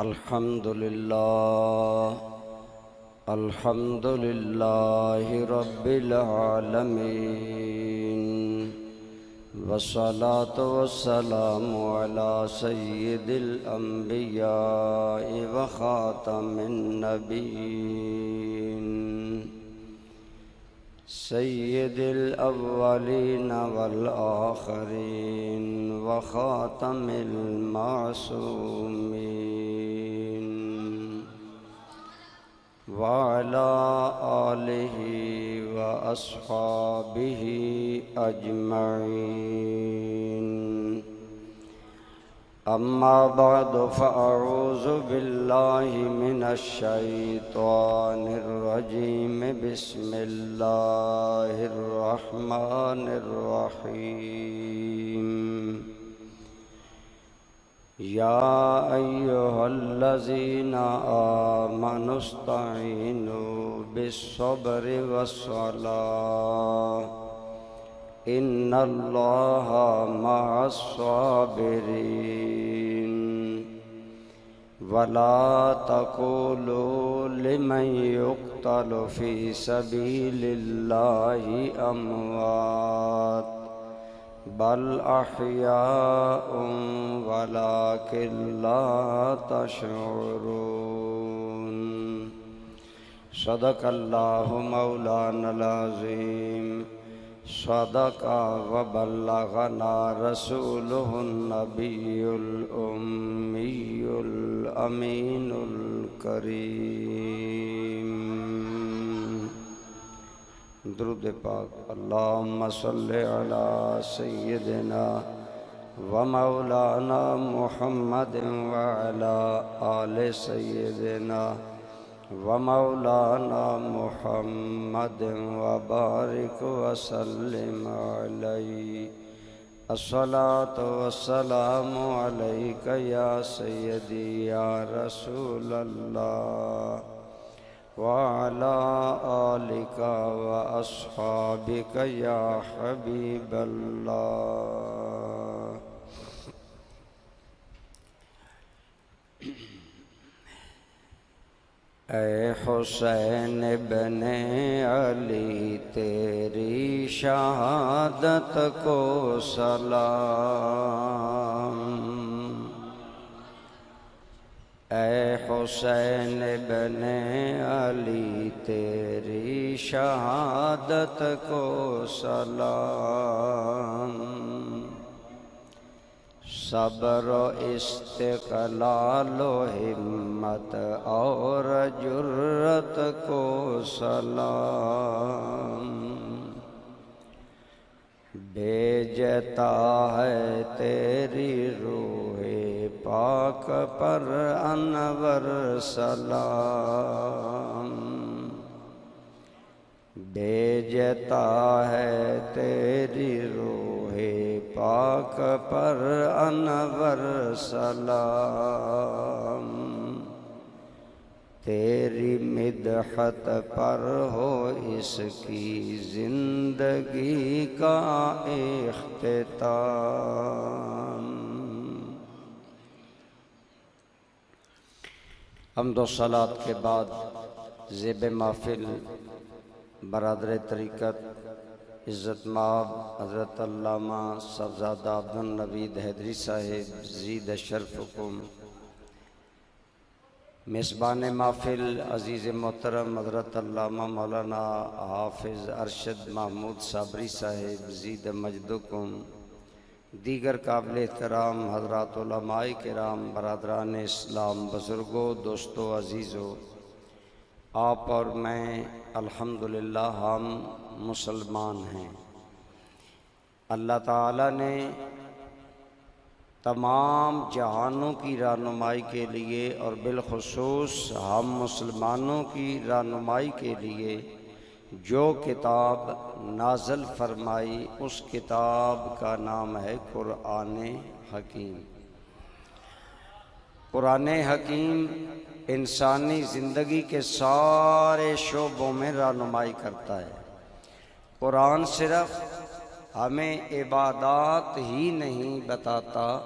الحمد لله رب العالمين، والصلاة والسلام على سيد الأنبياء وخاتم النبيين، سيد الأولين والآخرين وخاتم المعصومين، وعلى آله وأصحابه أجمعين. أما بعد، فأعوذ بالله من الشيطان الرجيم. بسم الله الرحمن الرحيم. يا أيها الذين آمنوا استعينوا بالصبر والصلاة إن الله مع الصابرين. ولا تقولوا لمن يقتل في سبيل الله أموات بل أحياء ولكن لا تشعرون. صدق الله مولانا العظيم. صدق وبلغنا رسوله النبي الأمي الأمين الكريم. درود پاک. اللهم صل على سيدنا ومولانا محمد وعلى آل سيدنا ومولانا محمد وبارك وسلم عليه. الصلاة والسلام عليك يا سيدي يا رسول الله، وعلى آلك وأصحابك يا حبيب الله. اے حسین ابن علی تیری شہادت کو سلام. اے حسین ابن علی تیری شہادت کو سلام. صبر و استقلال و ہمت اور جرت کو سلام. بھیجتا ہے تیری روح پاک پر انور سلام. بھیجتا ہے تیری روح پاک پر انور سلام. تیری مدحت پر ہو اس کی زندگی کا اختتام. حمد و صلات کے بعد زیب محفل برادر طریقت عزت مآب حضرت علامہ صاحبزادہ عبدالنوید حیدری صاحب زید شرفکم، میزبان محفل عزیز محترم حضرت علامہ مولانا حافظ ارشد محمود صابری صاحب زید مجدکم، دیگر قابل احترام حضرات علماء کرام، برادران اسلام، بزرگوں، دوستوں، عزیزوں، آپ اور میں الحمدللہ ہم مسلمان ہیں. اللہ تعالیٰ نے تمام جہانوں کی رہنمائی کے لیے اور بالخصوص ہم مسلمانوں کی رہنمائی کے لیے جو کتاب نازل فرمائی، اس کتاب کا نام ہے قرآن حکیم. قرآن حکیم انسانی زندگی کے سارے شعبوں میں رہنمائی کرتا ہے. قرآن صرف ہمیں عبادات ہی نہیں بتاتا،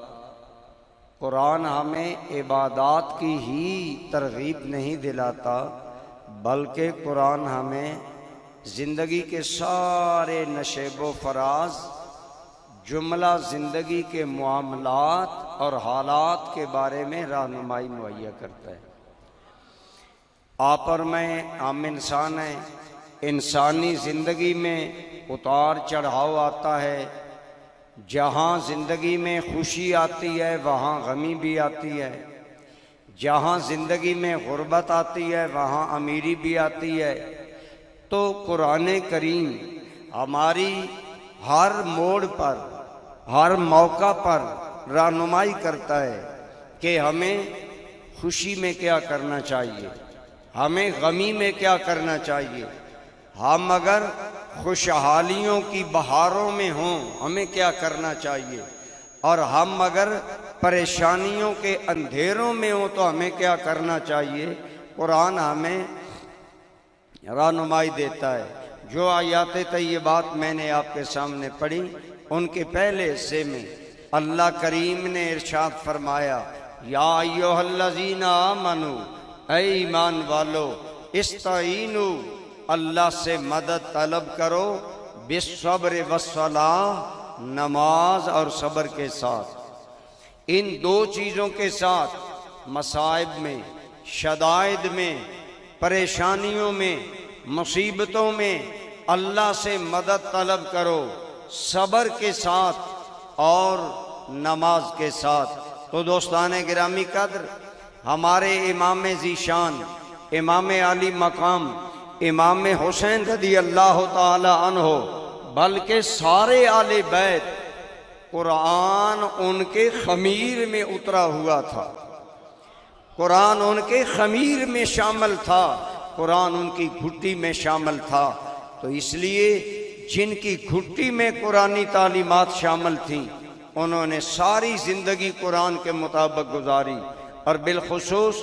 قرآن ہمیں عبادات کی ہی ترغیب نہیں دلاتا، بلکہ قرآن ہمیں زندگی کے سارے نشیب و فراز، جملہ زندگی کے معاملات اور حالات کے بارے میں رہنمائی مہیا کرتا ہے۔ آپ اور میں عام انسان ہیں، انسانی زندگی میں اتار چڑھاؤ آتا ہے، جہاں زندگی میں خوشی آتی ہے وہاں غمی بھی آتی ہے، جہاں زندگی میں غربت آتی ہے وہاں امیری بھی آتی ہے۔ تو قرآن کریم ہماری ہر موڑ پر، ہر موقع پر رہنمائی کرتا ہے کہ ہمیں خوشی میں کیا کرنا چاہیے، ہمیں غمی میں کیا کرنا چاہیے، ہم اگر خوشحالیوں کی بہاروں میں ہوں ہمیں کیا کرنا چاہیے، اور ہم اگر پریشانیوں کے اندھیروں میں ہوں تو ہمیں کیا کرنا چاہیے۔ قرآن ہمیں رہنمائی دیتا ہے۔ جو آیات طیبات میں نے آپ کے سامنے پڑھی، ان کے پہلے حصے میں اللہ کریم نے ارشاد فرمایا، یا ایھا الذین آمنوا، اے ایمان والو، استعینوا، اللہ سے مدد طلب کرو، بالصبر والصلاۃ، نماز اور صبر کے ساتھ۔ ان دو چیزوں کے ساتھ مصائب میں، شدائد میں، پریشانیوں میں، مصیبتوں میں اللہ سے مدد طلب کرو، صبر کے ساتھ اور نماز کے ساتھ۔ تو دوستان گرامی قدر، ہمارے امام ذیشان، امام عالی مقام، امام حسین رضی اللہ تعالی عنہ، بلکہ سارے آل بیت، قرآن ان کے خمیر میں اترا ہوا تھا، قرآن ان کے خمیر میں شامل تھا، قرآن ان کی گھٹی میں شامل تھا۔ تو اس لیے جن کی گھٹی میں قرآنی تعلیمات شامل تھیں، انہوں نے ساری زندگی قرآن کے مطابق گزاری۔ اور بالخصوص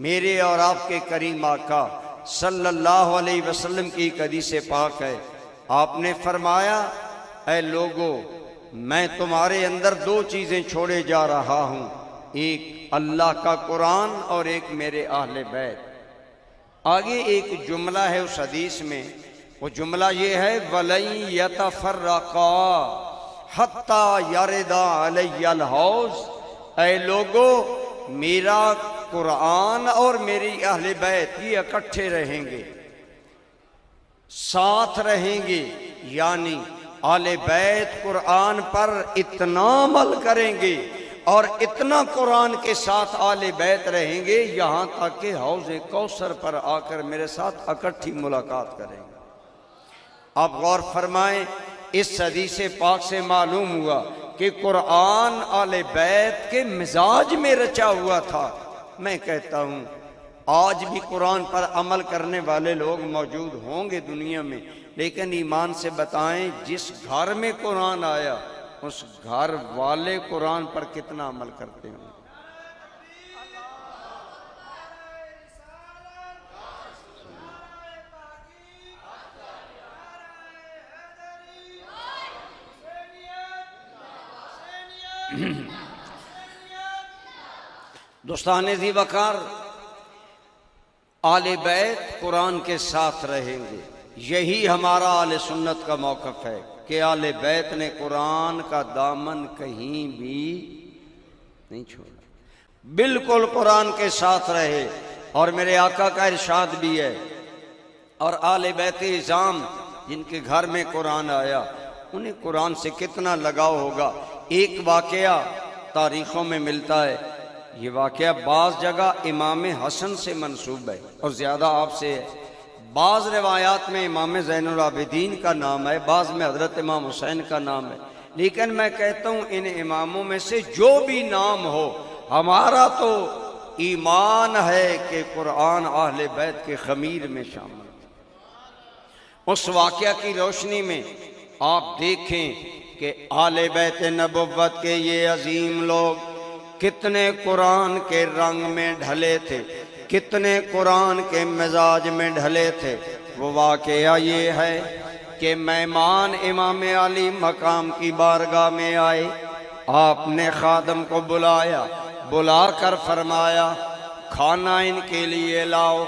میرے اور آپ کے کریم آقا صلی اللہ علیہ وسلم کی ایک حدیث پاک ہے، آپ نے فرمایا، اے لوگو، میں تمہارے اندر دو چیزیں چھوڑے جا رہا ہوں، ایک اللہ کا قرآن اور ایک میرے اہل بیت۔ آگے ایک جملہ ہے اس حدیث میں، وہ جملہ یہ ہے، وَلَن يَتَفَرَّقَا حَتَّى يَرِدَ عَلَيَّ الْحَوْض، اے لوگو، میرا قرآن اور میری اہل بیت یہ اکٹھے رہیں گے، ساتھ رہیں گے، یعنی اہل بیت قرآن پر اتنا عمل کریں گے اور اتنا قرآن کے ساتھ اہل بیت رہیں گے، یہاں تک کہ حوض کوثر پر آ کر میرے ساتھ اکٹھی ملاقات کریں گے۔ آپ غور فرمائیں، اس حدیث پاک سے معلوم ہوا کہ قرآن اہل بیت کے مزاج میں رچا ہوا تھا۔ میں کہتا ہوں آج بھی قرآن پر عمل کرنے والے لوگ موجود ہوں گے دنیا میں، لیکن ایمان سے بتائیں جس گھر میں قرآن آیا اس گھر والے قرآن پر کتنا عمل کرتے ہیں۔ دوستان ذی وقار، آل بیت قرآن کے ساتھ رہیں گے، یہی ہمارا اہل سنت کا موقف ہے کہ آل بیت نے قرآن کا دامن کہیں بھی نہیں چھوڑا، بالکل قرآن کے ساتھ رہے۔ اور میرے آقا کا ارشاد بھی ہے، اور آل بیت اعظام جن کے گھر میں قرآن آیا انہیں قرآن سے کتنا لگاؤ ہوگا۔ ایک واقعہ تاریخوں میں ملتا ہے، یہ واقعہ بعض جگہ امام حسن سے منسوب ہے اور زیادہ آپ سے ہے، بعض روایات میں امام زین العابدین کا نام ہے، بعض میں حضرت امام حسین کا نام ہے، لیکن میں کہتا ہوں ان اماموں میں سے جو بھی نام ہو، ہمارا تو ایمان ہے کہ قرآن اہل بیت کے خمیر میں شامل ہے۔ اس واقعہ کی روشنی میں آپ دیکھیں کہ اہل بیت نبوت کے یہ عظیم لوگ کتنے قرآن کے رنگ میں ڈھلے تھے، کتنے قرآن کے مزاج میں ڈھلے تھے۔ وہ واقعہ یہ ہے کہ مہمان امام علی مقام کی بارگاہ میں آئے، آپ نے خادم کو بلایا، بلا کر فرمایا کھانا ان کے لیے لاؤ۔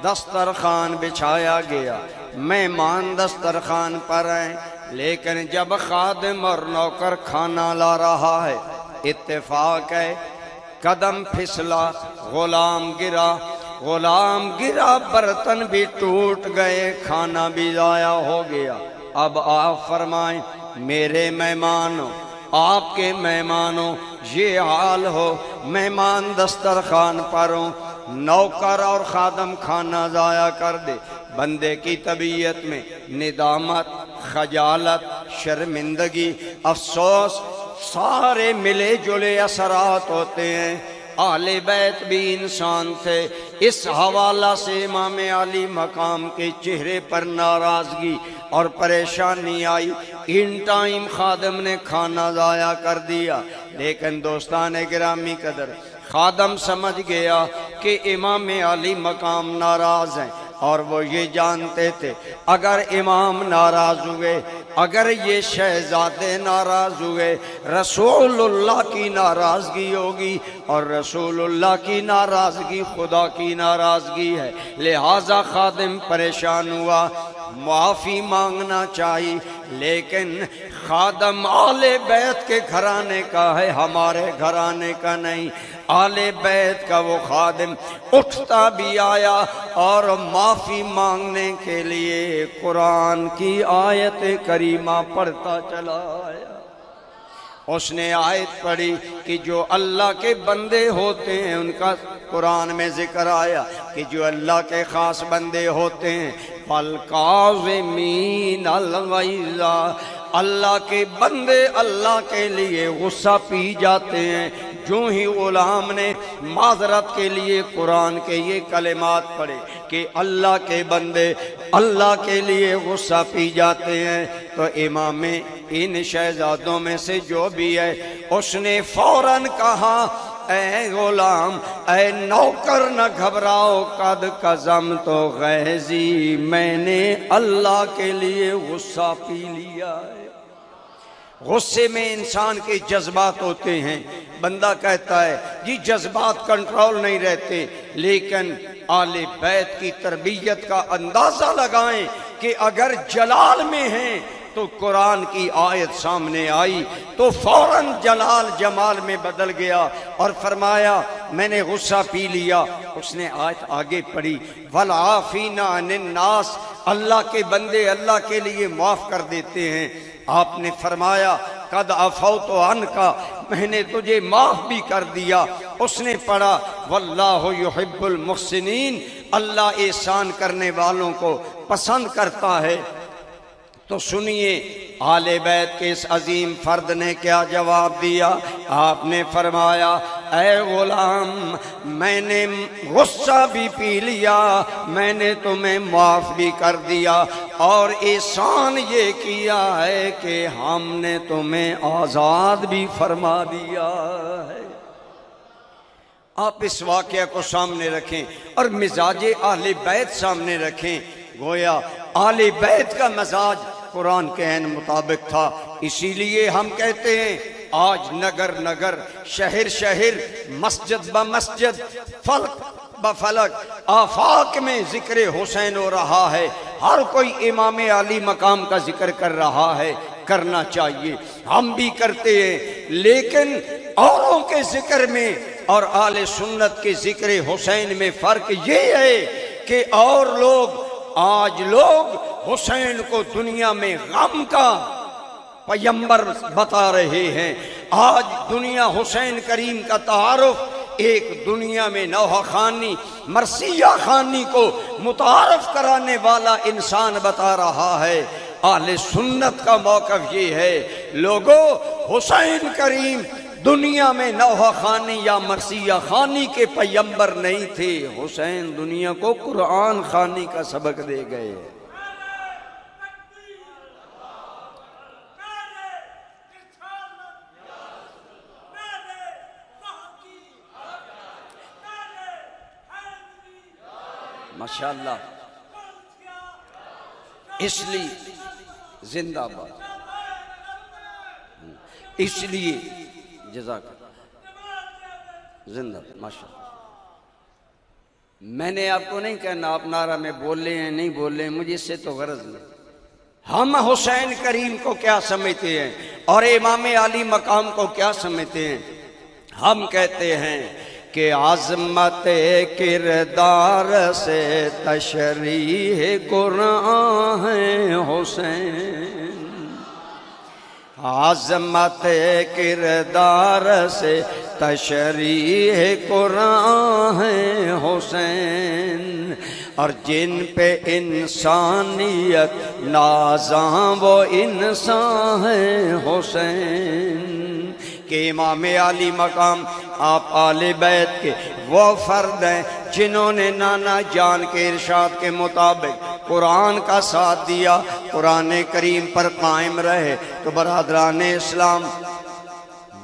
دسترخوان بچھایا گیا، مہمان دسترخوان پر ہیں، لیکن جب خادم اور نوکر کھانا لا رہا ہے، اتفاق ہے قدم پھسلا، غلام گرا، برتن بھی ٹوٹ گئے، کھانا بھی ضائع ہو گیا۔ اب آپ فرمائیں میرے مہمانوں، آپ کے مہمانوں یہ حال ہو، مہمان دسترخوان پر ہوں، نوکر اور خادم کھانا ضائع کر دے۔ بندے کی طبیعت میں ندامت، خجالت، شرمندگی، افسوس، سارے ملے جلے اثرات ہوتے ہیں۔ اہل بیت بھی انسان تھے۔ اس حوالہ سے امام علی مقام کے چہرے پر ناراضگی اور پریشانی آئی۔ ان ٹائم خادم نے کھانا ضائع کر دیا، لیکن دوستان گرامی قدر خادم سمجھ گیا کہ امام علی مقام ناراض ہیں، اور وہ یہ جانتے تھے اگر امام ناراض ہوئے، اگر یہ شہزادے ناراض ہوئے، رسول اللہ کی ناراضگی ہوگی، اور رسول اللہ کی ناراضگی خدا کی ناراضگی ہے۔ لہٰذا خادم پریشان ہوا، معافی مانگنا چاہیے، لیکن خادم آل بیت کے گھرانے کا ہے، ہمارے گھرانے کا نہیں۔ آل بیت کا وہ خادم اٹھتا بھی آیا اور معافی مانگنے کے لیے قرآن کی آیت کریمہ پڑھتا چلا آیا۔ اس نے آیت پڑھی کہ جو اللہ کے بندے ہوتے ہیں ان کا قرآن میں ذکر آیا کہ جو اللہ کے خاص بندے ہوتے ہیں فَالْقَاظِمِينَ الْغَيْظَ، اللہ کے بندے اللہ کے لیے غصہ پی جاتے ہیں۔ جو ہی غلام نے معذرت کے لیے قرآن کے یہ کلمات پڑھے کہ اللہ کے بندے اللہ کے لیے غصہ پی جاتے ہیں، تو امام ان شہزادوں میں سے جو بھی ہے اس نے فوراً کہا اے غلام، اے نوکر، نہ گھبراؤ، قد قزمت غیظی، میں نے اللہ کے لیے غصہ پی لیا ہے۔ غصے میں انسان کے جذبات ہوتے ہیں، بندہ کہتا ہے جی جذبات کنٹرول نہیں رہتے، لیکن آل بیت کی تربیت کا اندازہ لگائیں کہ اگر جلال میں ہیں تو قرآن کی آیت سامنے آئی تو فوراً جلال جمال میں بدل گیا اور فرمایا میں نے غصہ پی لیا۔ اس نے آیت آگے پڑھی وَالْعَافِينَ عَنِ النَّاسِ، اللہ کے بندے اللہ کے لیے معاف کر دیتے ہیں۔ آپ نے فرمایا قد عفوت عنک، میں نے تجھے معاف بھی کر دیا۔ اس نے پڑھا واللہ یحب المحسنین، اللہ احسان کرنے والوں کو پسند کرتا ہے۔ تو سنیے آل بیت کے اس عظیم فرد نے کیا جواب دیا۔ آپ نے فرمایا اے غلام، میں نے غصہ بھی پی لیا، میں نے تمہیں معاف بھی کر دیا، اور احسان یہ کیا ہے کہ ہم نے تمہیں آزاد بھی فرما دیا ہے۔ آپ اس واقعہ کو سامنے رکھیں اور مزاج اہل بیت سامنے رکھیں۔ گویا اہل بیت کا مزاج قرآن کے عین مطابق تھا، اسی لیے ہم کہتے ہیں آج نگر نگر، شہر شہر، مسجد بمسجد، فلک بفلک، آفاق میں ذکر حسین ہو رہا ہے، ہر کوئی امام علی مقام کا ذکر کر رہا ہے۔ کرنا چاہیے، ہم بھی کرتے ہیں، لیکن اوروں کے ذکر میں اور آل سنت کے ذکر حسین میں فرق یہ ہے کہ اور آج لوگ حسین کو دنیا میں غم کا پیمبر بتا رہے ہیں۔ آج دنیا حسین کریم کا تعارف ایک دنیا میں نوحہ خانی، مرثیہ خانی کو متعارف کرانے والا انسان بتا رہا ہے۔ اہل سنت کا موقف یہ ہے لوگوں، حسین کریم دنیا میں نوحہ خانی یا مرثیہ خانی کے پیمبر نہیں تھے، حسین دنیا کو قرآن خانی کا سبق دے گئے۔ ماشاءاللہ، اس لیے زندہ باد، اس لیے جزاک اللہ زندہ ماشاء اللہ۔ میں نے آپ کو نہیں کہنا آپ نعرہ میں بولے ہیں نہیں بولے ہیں، مجھے اس سے تو غرض نہیں۔ ہم حسین کریم کو کیا سمجھتے ہیں اور امام علی مقام کو کیا سمجھتے ہیں؟ ہم کہتے ہیں کہ عظمت کردار سے تشریح قرآن ہے حسین، عظمت کردار سے تشریح قرآن ہے حسین، اور جن پہ انسانیت نازاں وہ انسان ہے حسین، کہ امام علی مقام آپ آل بیت کے وہ فرد ہیں جنہوں نے نانا جان کے ارشاد کے مطابق قرآن کا ساتھ دیا، قرآن کریم پر قائم رہے۔ تو برادران اسلام،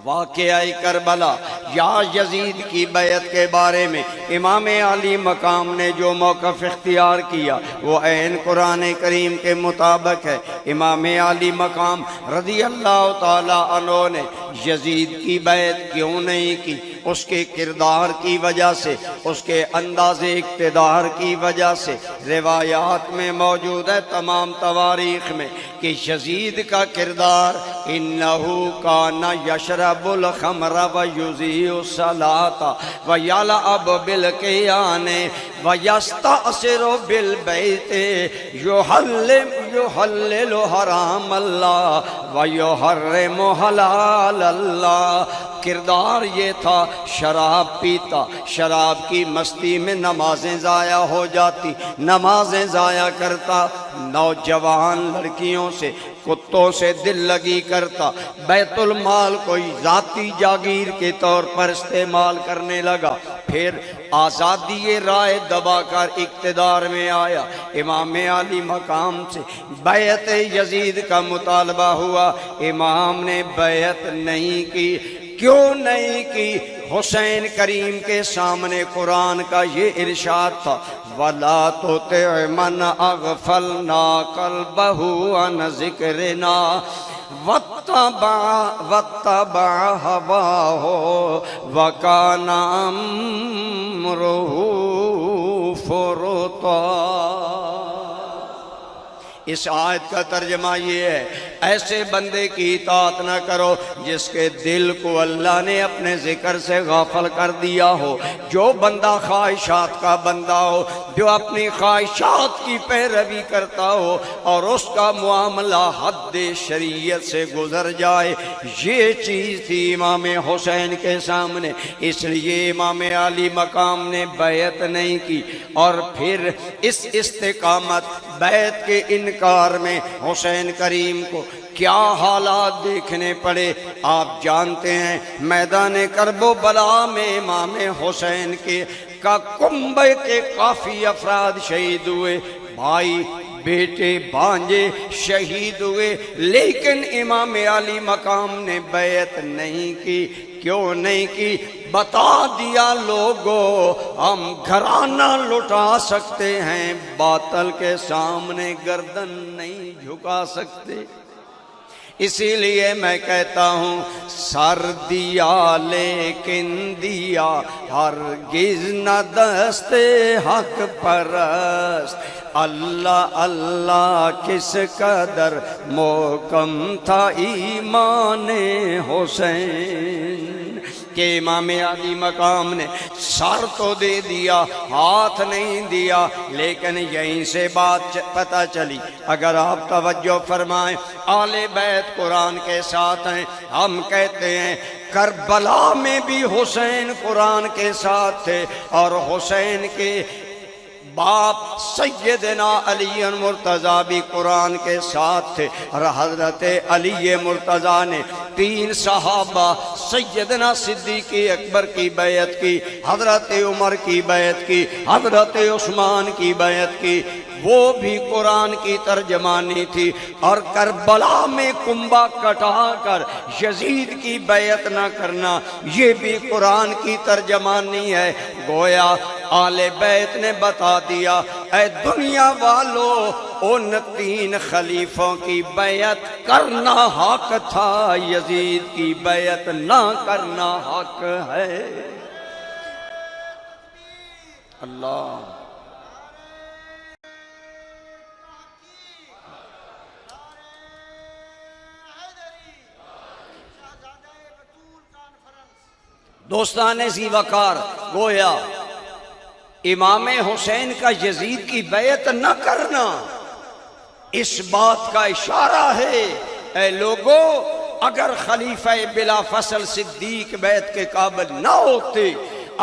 واقعہ کربلا یا یزید کی بیعت کے بارے میں امام علی مقام نے جو موقف اختیار کیا وہ عین قرآن کریم کے مطابق ہے۔ امام علی مقام رضی اللہ تعالی عنہ نے یزید کی بیعت کیوں نہیں کی؟ اس کے کردار کی وجہ سے، اس کے انداز اقتدار کی وجہ سے۔ روایات میں موجود ہے تمام تواریخ میں کہ یزید کا کردار انہو کان یشرب الخمر ویضیع الصلاۃ ویلعب بالقیان ویستأثر بالبیت یحلل حرام اللہ ویحرم حلال اللہ۔ کردار یہ تھا شراب پیتا، شراب کی مستی میں نمازیں ضائع ہو جاتی، نمازیں ضائع کرتا، نوجوان لڑکیوں سے کتوں سے دل لگی کرتا، بیت المال کوئی ذاتی جاگیر کے طور پر استعمال کرنے لگا، پھر آزادی رائے دبا کر اقتدار میں آیا۔ امام علی مقام سے بیعت یزید کا مطالبہ ہوا، امام نے بیعت نہیں کی۔ کیوں نہیں کی؟ حسین کریم کے سامنے قرآن کا یہ ارشاد تھا وَلَا تُطِعْ مَنْ أَغْفَلْنَا قَلْبَهُ عَنْ ذِكْرِنَا وَاتَّبَعَ هَوَاهُ وَكَانَ أَمْرُهُ فُرُطًا۔ اس آیت کا ترجمہ یہ ہے، ایسے بندے کی اطاعت نہ کرو جس کے دل کو اللہ نے اپنے ذکر سے غافل کر دیا ہو۔ جو بندہ خواہشات کا بندہ ہو، جو اپنی خواہشات کی پیروی کرتا ہو اور اس کا معاملہ حد شریعت سے گزر جائے، یہ چیز تھی امام حسین کے سامنے۔ اس لیے امام علی مقام نے بیعت نہیں کی، اور پھر اس استقامت بیعت کے انکار میں حسین کریم کو کیا حالات دیکھنے پڑے آپ جانتے ہیں۔ میدان کرب و بلا میں امام حسین کے کنبے کے کافی افراد شہید ہوئے، بھائی بیٹے بھانجے شہید ہوئے، لیکن امام علی مقام نے بیعت نہیں کی۔ کیوں نہیں کی؟ بتا دیا لوگوں ہم گھرانہ لٹا سکتے ہیں، باطل کے سامنے گردن نہیں جھکا سکتے۔ اسی لیے میں کہتا ہوں سر دیا لیکن دیا ہرگز نہ دست حق پرست۔ اللہ اللہ کس قدر محکم تھا ایمان حسین کہ امام علی مقام نے سر تو دے دیا، ہاتھ نہیں دیا، لیکن یہیں سے بات پتہ چلی۔ اگر آپ توجہ فرمائیں، آل بیت قرآن کے ساتھ ہیں، ہم کہتے ہیں کربلا میں بھی حسین قرآن کے ساتھ تھے، اور حسین کے باپ سیدنا علی مرتضیٰ بھی قرآن کے ساتھ تھے، اور حضرت علی مرتضیٰ نے 3 صحابہ سیدنا صدیق اکبر کی بیعت کی، حضرت عمر کی بیعت کی، حضرت عثمان کی بیعت کی، وہ بھی قرآن کی ترجمانی تھی۔ اور کربلا میں کنبہ کٹا کر یزید کی بیعت نہ کرنا، یہ بھی قرآن کی ترجمانی ہے۔ گویا آل بیت نے بتا دیا اے دنیا والو ان 3 خلیفوں کی بیعت کرنا حق تھا، یزید کی بیعت نہ کرنا حق ہے۔ اللہ دوستان ذی وقار، گویا امام حسین کا یزید کی بیعت نہ کرنا اس بات کا اشارہ ہے، اے لوگو اگر خلیفہ بلا فصل صدیق بیعت کے قابل نہ ہوتے،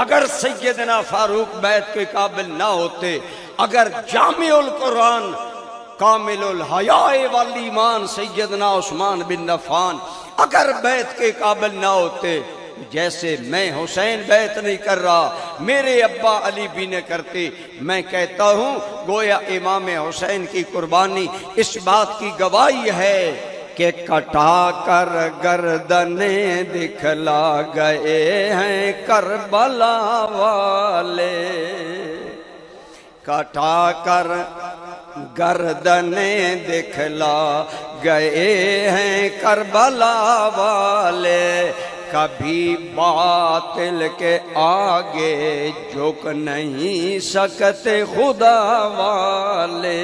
اگر سیدنا فاروق بیعت کے قابل نہ ہوتے، اگر جامع القرآن کامل الحیاء والایمان سیدنا عثمان بن عفان اگر بیعت کے قابل نہ ہوتے، جیسے میں حسین بیعت نہیں کر رہا، میرے ابا علی بھی نہ کرتے، میں کہتا ہوں گویا امام حسین کی قربانی اس بات کی گواہی ہے کہ کٹا کر گردنیں دکھلا گئے ہیں کربلا والے، کٹا کر گردنیں دکھلا گئے ہیں کربلا والے، کبھی باطل کے آگے جھک نہیں سکتے خدا والے۔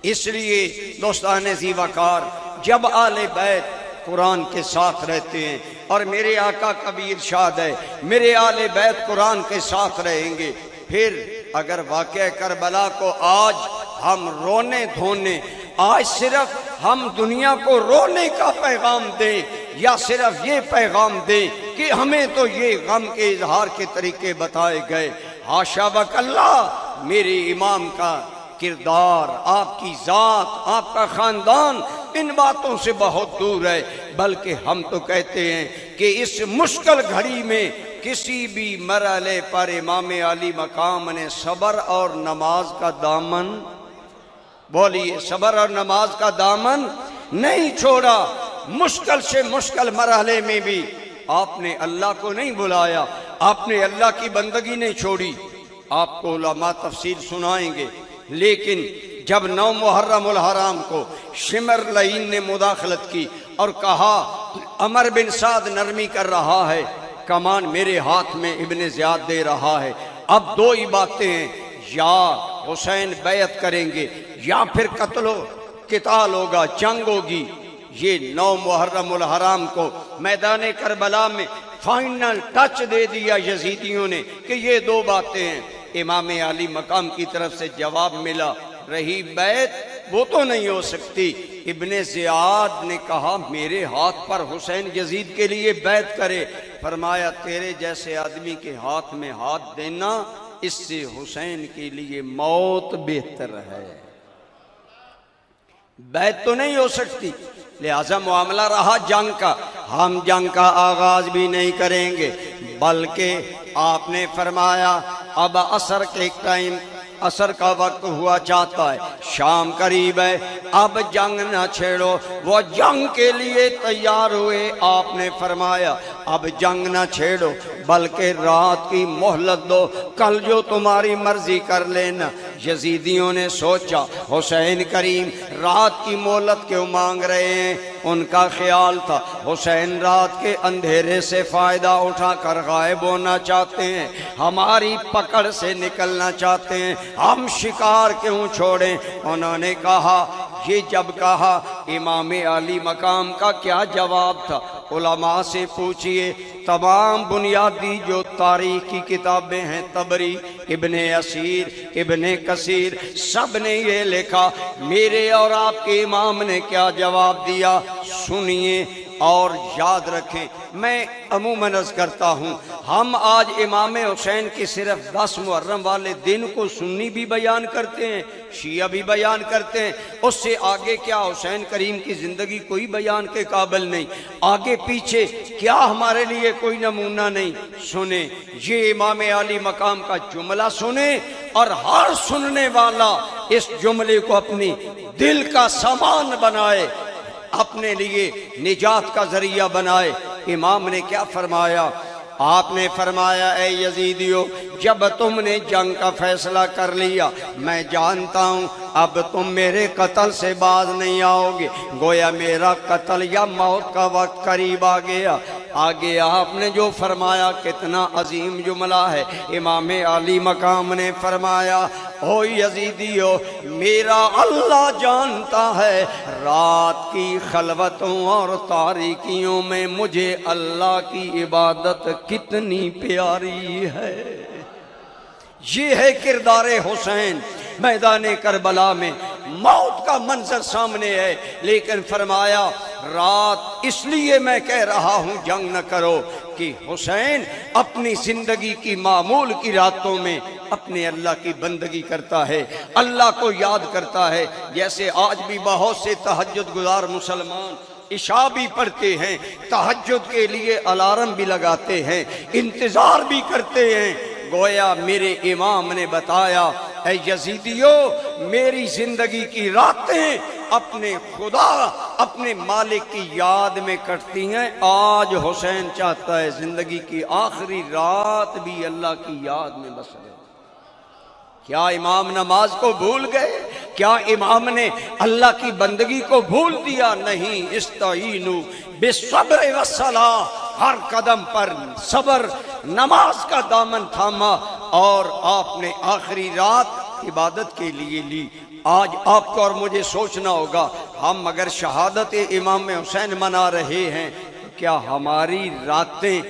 اس لیے دوستان ذی وقار، جب آل بیت قرآن کے ساتھ رہتے ہیں، اور میرے آقا کا بھی ارشاد ہے میرے آل بیت قرآن کے ساتھ رہیں گے، پھر اگر واقعہ کربلا کو آج ہم رونے دھونے، آج صرف ہم دنیا کو رونے کا پیغام دیں یا صرف یہ پیغام دیں کہ ہمیں تو یہ غم کے اظہار کے طریقے بتائے گئے، حاشا وکلا، میرے امام کا کردار، آپ کی ذات، آپ کا خاندان ان باتوں سے بہت دور ہے، بلکہ ہم تو کہتے ہیں کہ اس مشکل گھڑی میں کسی بھی مرحلے پر امام علی مقام نے صبر اور نماز کا دامن، بولیے، صبر اور نماز کا دامن نہیں چھوڑا۔ مشکل سے مشکل مرحلے میں بھی آپ نے اللہ کو نہیں بلایا، آپ نے اللہ کی بندگی نہیں چھوڑی۔ آپ کو علماء تفصیل سنائیں گے، لیکن جب 9 محرم الحرام کو شمر لعین نے مداخلت کی اور کہا عمر بن سعد نرمی کر رہا ہے، کمان میرے ہاتھ میں ابن زیاد دے رہا ہے، اب 2 ہی باتیں ہیں، یا حسین بیعت کریں گے یا پھر قتل و قتال ہوگا، جنگ ہوگی۔ یہ 9 محرم الحرام کو میدان کربلا میں فائنل ٹچ دے دیا یزیدیوں نے کہ یہ 2 باتیں ہیں۔ امام علی مقام کی طرف سے جواب ملا، رہی بیعت وہ تو نہیں ہو سکتی۔ ابن زیاد نے کہا میرے ہاتھ پر حسین یزید کے لیے بیعت کرے، فرمایا تیرے جیسے آدمی کے ہاتھ میں ہاتھ دینا اس سے حسین کے لیے موت بہتر ہے، بیعت تو نہیں ہو سکتی۔ لہذا معاملہ رہا جنگ کا، ہم جنگ کا آغاز بھی نہیں کریں گے، بلکہ آپ نے فرمایا اب عصر کے ٹائم، عصر کا وقت ہوا چاہتا ہے، شام قریب ہے، اب جنگ نہ چھیڑو۔ وہ جنگ کے لیے تیار ہوئے، آپ نے فرمایا اب جنگ نہ چھیڑو بلکہ رات کی مہلت دو، کل جو تمہاری مرضی کر لینا۔ یزیدیوں نے سوچا حسین کریم رات کی مہلت کیوں مانگ رہے ہیں؟ ان کا خیال تھا حسین رات کے اندھیرے سے فائدہ اٹھا کر غائب ہونا چاہتے ہیں، ہماری پکڑ سے نکلنا چاہتے ہیں، ہم شکار کیوں چھوڑیں؟ انہوں نے کہا، یہ جب کہا امام علی مقام کا کیا جواب تھا؟ علماء سے پوچھئے، تمام بنیادی جو تاریخ کی کتابیں ہیں، طبری، ابن اسیر، ابن کثیر، سب نے یہ لکھا، میرے اور آپ کے امام نے کیا جواب دیا، سنیے اور یاد رکھیں۔ میں عموماً عرض کرتا ہوں، ہم آج امام حسین کی صرف 10 محرم والے دن کو سنی بھی بیان کرتے ہیں، شیعہ بھی بیان کرتے ہیں، اس سے آگے کیا حسین کریم کی زندگی کوئی بیان کے قابل نہیں، آگے پیچھے کیا ہمارے لیے کوئی نمونہ نہیں۔ سنیں یہ امام علی مقام کا جملہ سنیں، اور ہر سننے والا اس جملے کو اپنی دل کا سامان بنائے، اپنے لیے نجات کا ذریعہ بنائے۔ امام نے کیا فرمایا؟ آپ نے فرمایا اے یزیدیو جب تم نے جنگ کا فیصلہ کر لیا میں جانتا ہوں اب تم میرے قتل سے باز نہیں آؤ گے، گویا میرا قتل یا موت کا وقت قریب آ گیا۔ آگے آپ نے جو فرمایا کتنا عظیم جملہ ہے، امام علی مقام نے فرمایا او یزیدیو میرا اللہ جانتا ہے رات کی خلوتوں اور تاریکیوں میں مجھے اللہ کی عبادت کتنی پیاری ہے۔ یہ ہے کردار حسین۔ میدان کربلا میں موت کا منظر سامنے ہے، لیکن فرمایا رات اس لیے میں کہہ رہا ہوں جنگ نہ کرو کہ حسین اپنی زندگی کی معمول کی راتوں میں اپنے اللہ کی بندگی کرتا ہے، اللہ کو یاد کرتا ہے۔ جیسے آج بھی بہت سے تہجد گزار مسلمان عشاء بھی پڑھتے ہیں، تہجد کے لیے الارم بھی لگاتے ہیں، انتظار بھی کرتے ہیں۔ گویا میرے امام نے بتایا اے یزیدیو میری زندگی کی راتیں اپنے خدا اپنے مالک کی یاد میں کٹتی ہیں۔ آج حسین چاہتا ہے زندگی کی آخری رات بھی اللہ کی یاد میں بسرے۔ کیا امام نماز کو بھول گئے؟ کیا امام نے اللہ کی بندگی کو بھول دیا؟ نہیں، استعینوا بالصبر والصلاۃ، ہر قدم پر صبر نماز کا دامن تھاما اور آپ نے آخری رات عبادت کے لیے لی۔ آج آپ کو اور مجھے سوچنا ہوگا ہم اگر شہادت امام حسین منا رہے ہیں تو کیا ہماری راتیں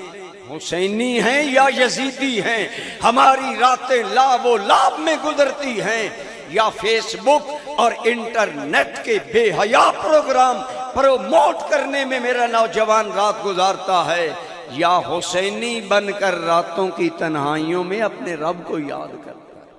حسینی ہیں یا یزیدی ہیں؟ ہماری راتیں لاب و لاب میں گزرتی ہیں یا فیس بک اور انٹرنیٹ کے بے حیا پروگرام پروموٹ کرنے میں میرا نوجوان رات گزارتا ہے، یا حسینی بن کر راتوں کی تنہائیوں میں اپنے رب کو یاد کرتا ہے؟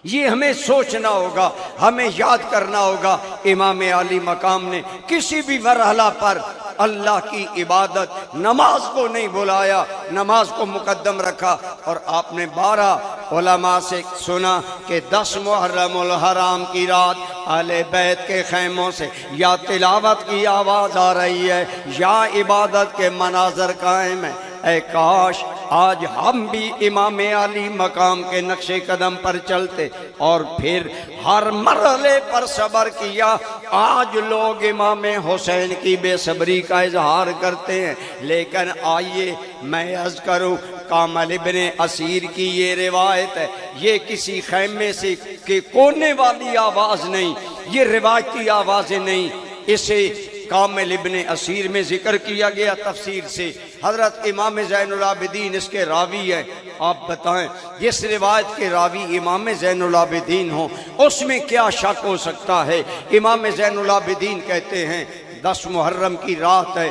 یہ ہمیں سوچنا ہوگا، ہمیں یاد کرنا ہوگا۔ امام علی مقام نے کسی بھی مرحلہ پر اللہ کی عبادت نماز کو نہیں بلایا، نماز کو مقدم رکھا۔ اور آپ نے 12 علماء سے سنا کہ 10 محرم الحرام کی رات اہل بیت کے خیموں سے یا تلاوت کی آواز آ رہی ہے یا عبادت کے مناظر قائم ہیں۔ اے کاش آج ہم بھی امام علی مقام کے نقش قدم پر چلتے اور پھر ہر مرحلے پر صبر کیا۔ آج لوگ امام حسین کی بے صبری کا اظہار کرتے ہیں، لیکن آئیے میں عرض کروں کامل ابن اسیر کی یہ روایت ہے، یہ کسی خیمے سے کے کونے والی آواز نہیں، یہ روایتی آوازیں نہیں، اسے کامل ابن اسیر میں ذکر کیا گیا تفسیر سے۔ حضرت امام زین العابدین اس کے راوی ہیں۔ آپ بتائیں جس روایت کے راوی امام زین العابدین ہوں اس میں کیا شک ہو سکتا ہے؟ امام زین العابدین کہتے ہیں 10 محرم کی رات ہے،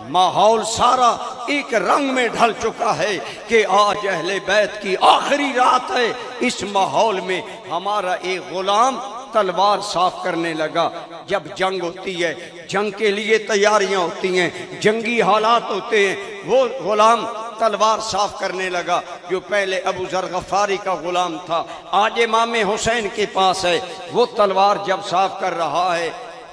ماحول سارا ایک رنگ میں ڈھل چکا ہے کہ آج اہل بیت کی آخری رات ہے۔ اس ماحول میں ہمارا ایک غلام تلوار صاف کرنے لگا۔ جب جنگ ہوتی ہے، جنگ کے لیے تیاریاں ہوتی ہیں، جنگی حالات ہوتے ہیں، وہ غلام تلوار صاف کرنے لگا جو پہلے ابو ذر غفاری کا غلام تھا، آج امام حسین کے پاس ہے۔ وہ تلوار جب صاف کر رہا ہے،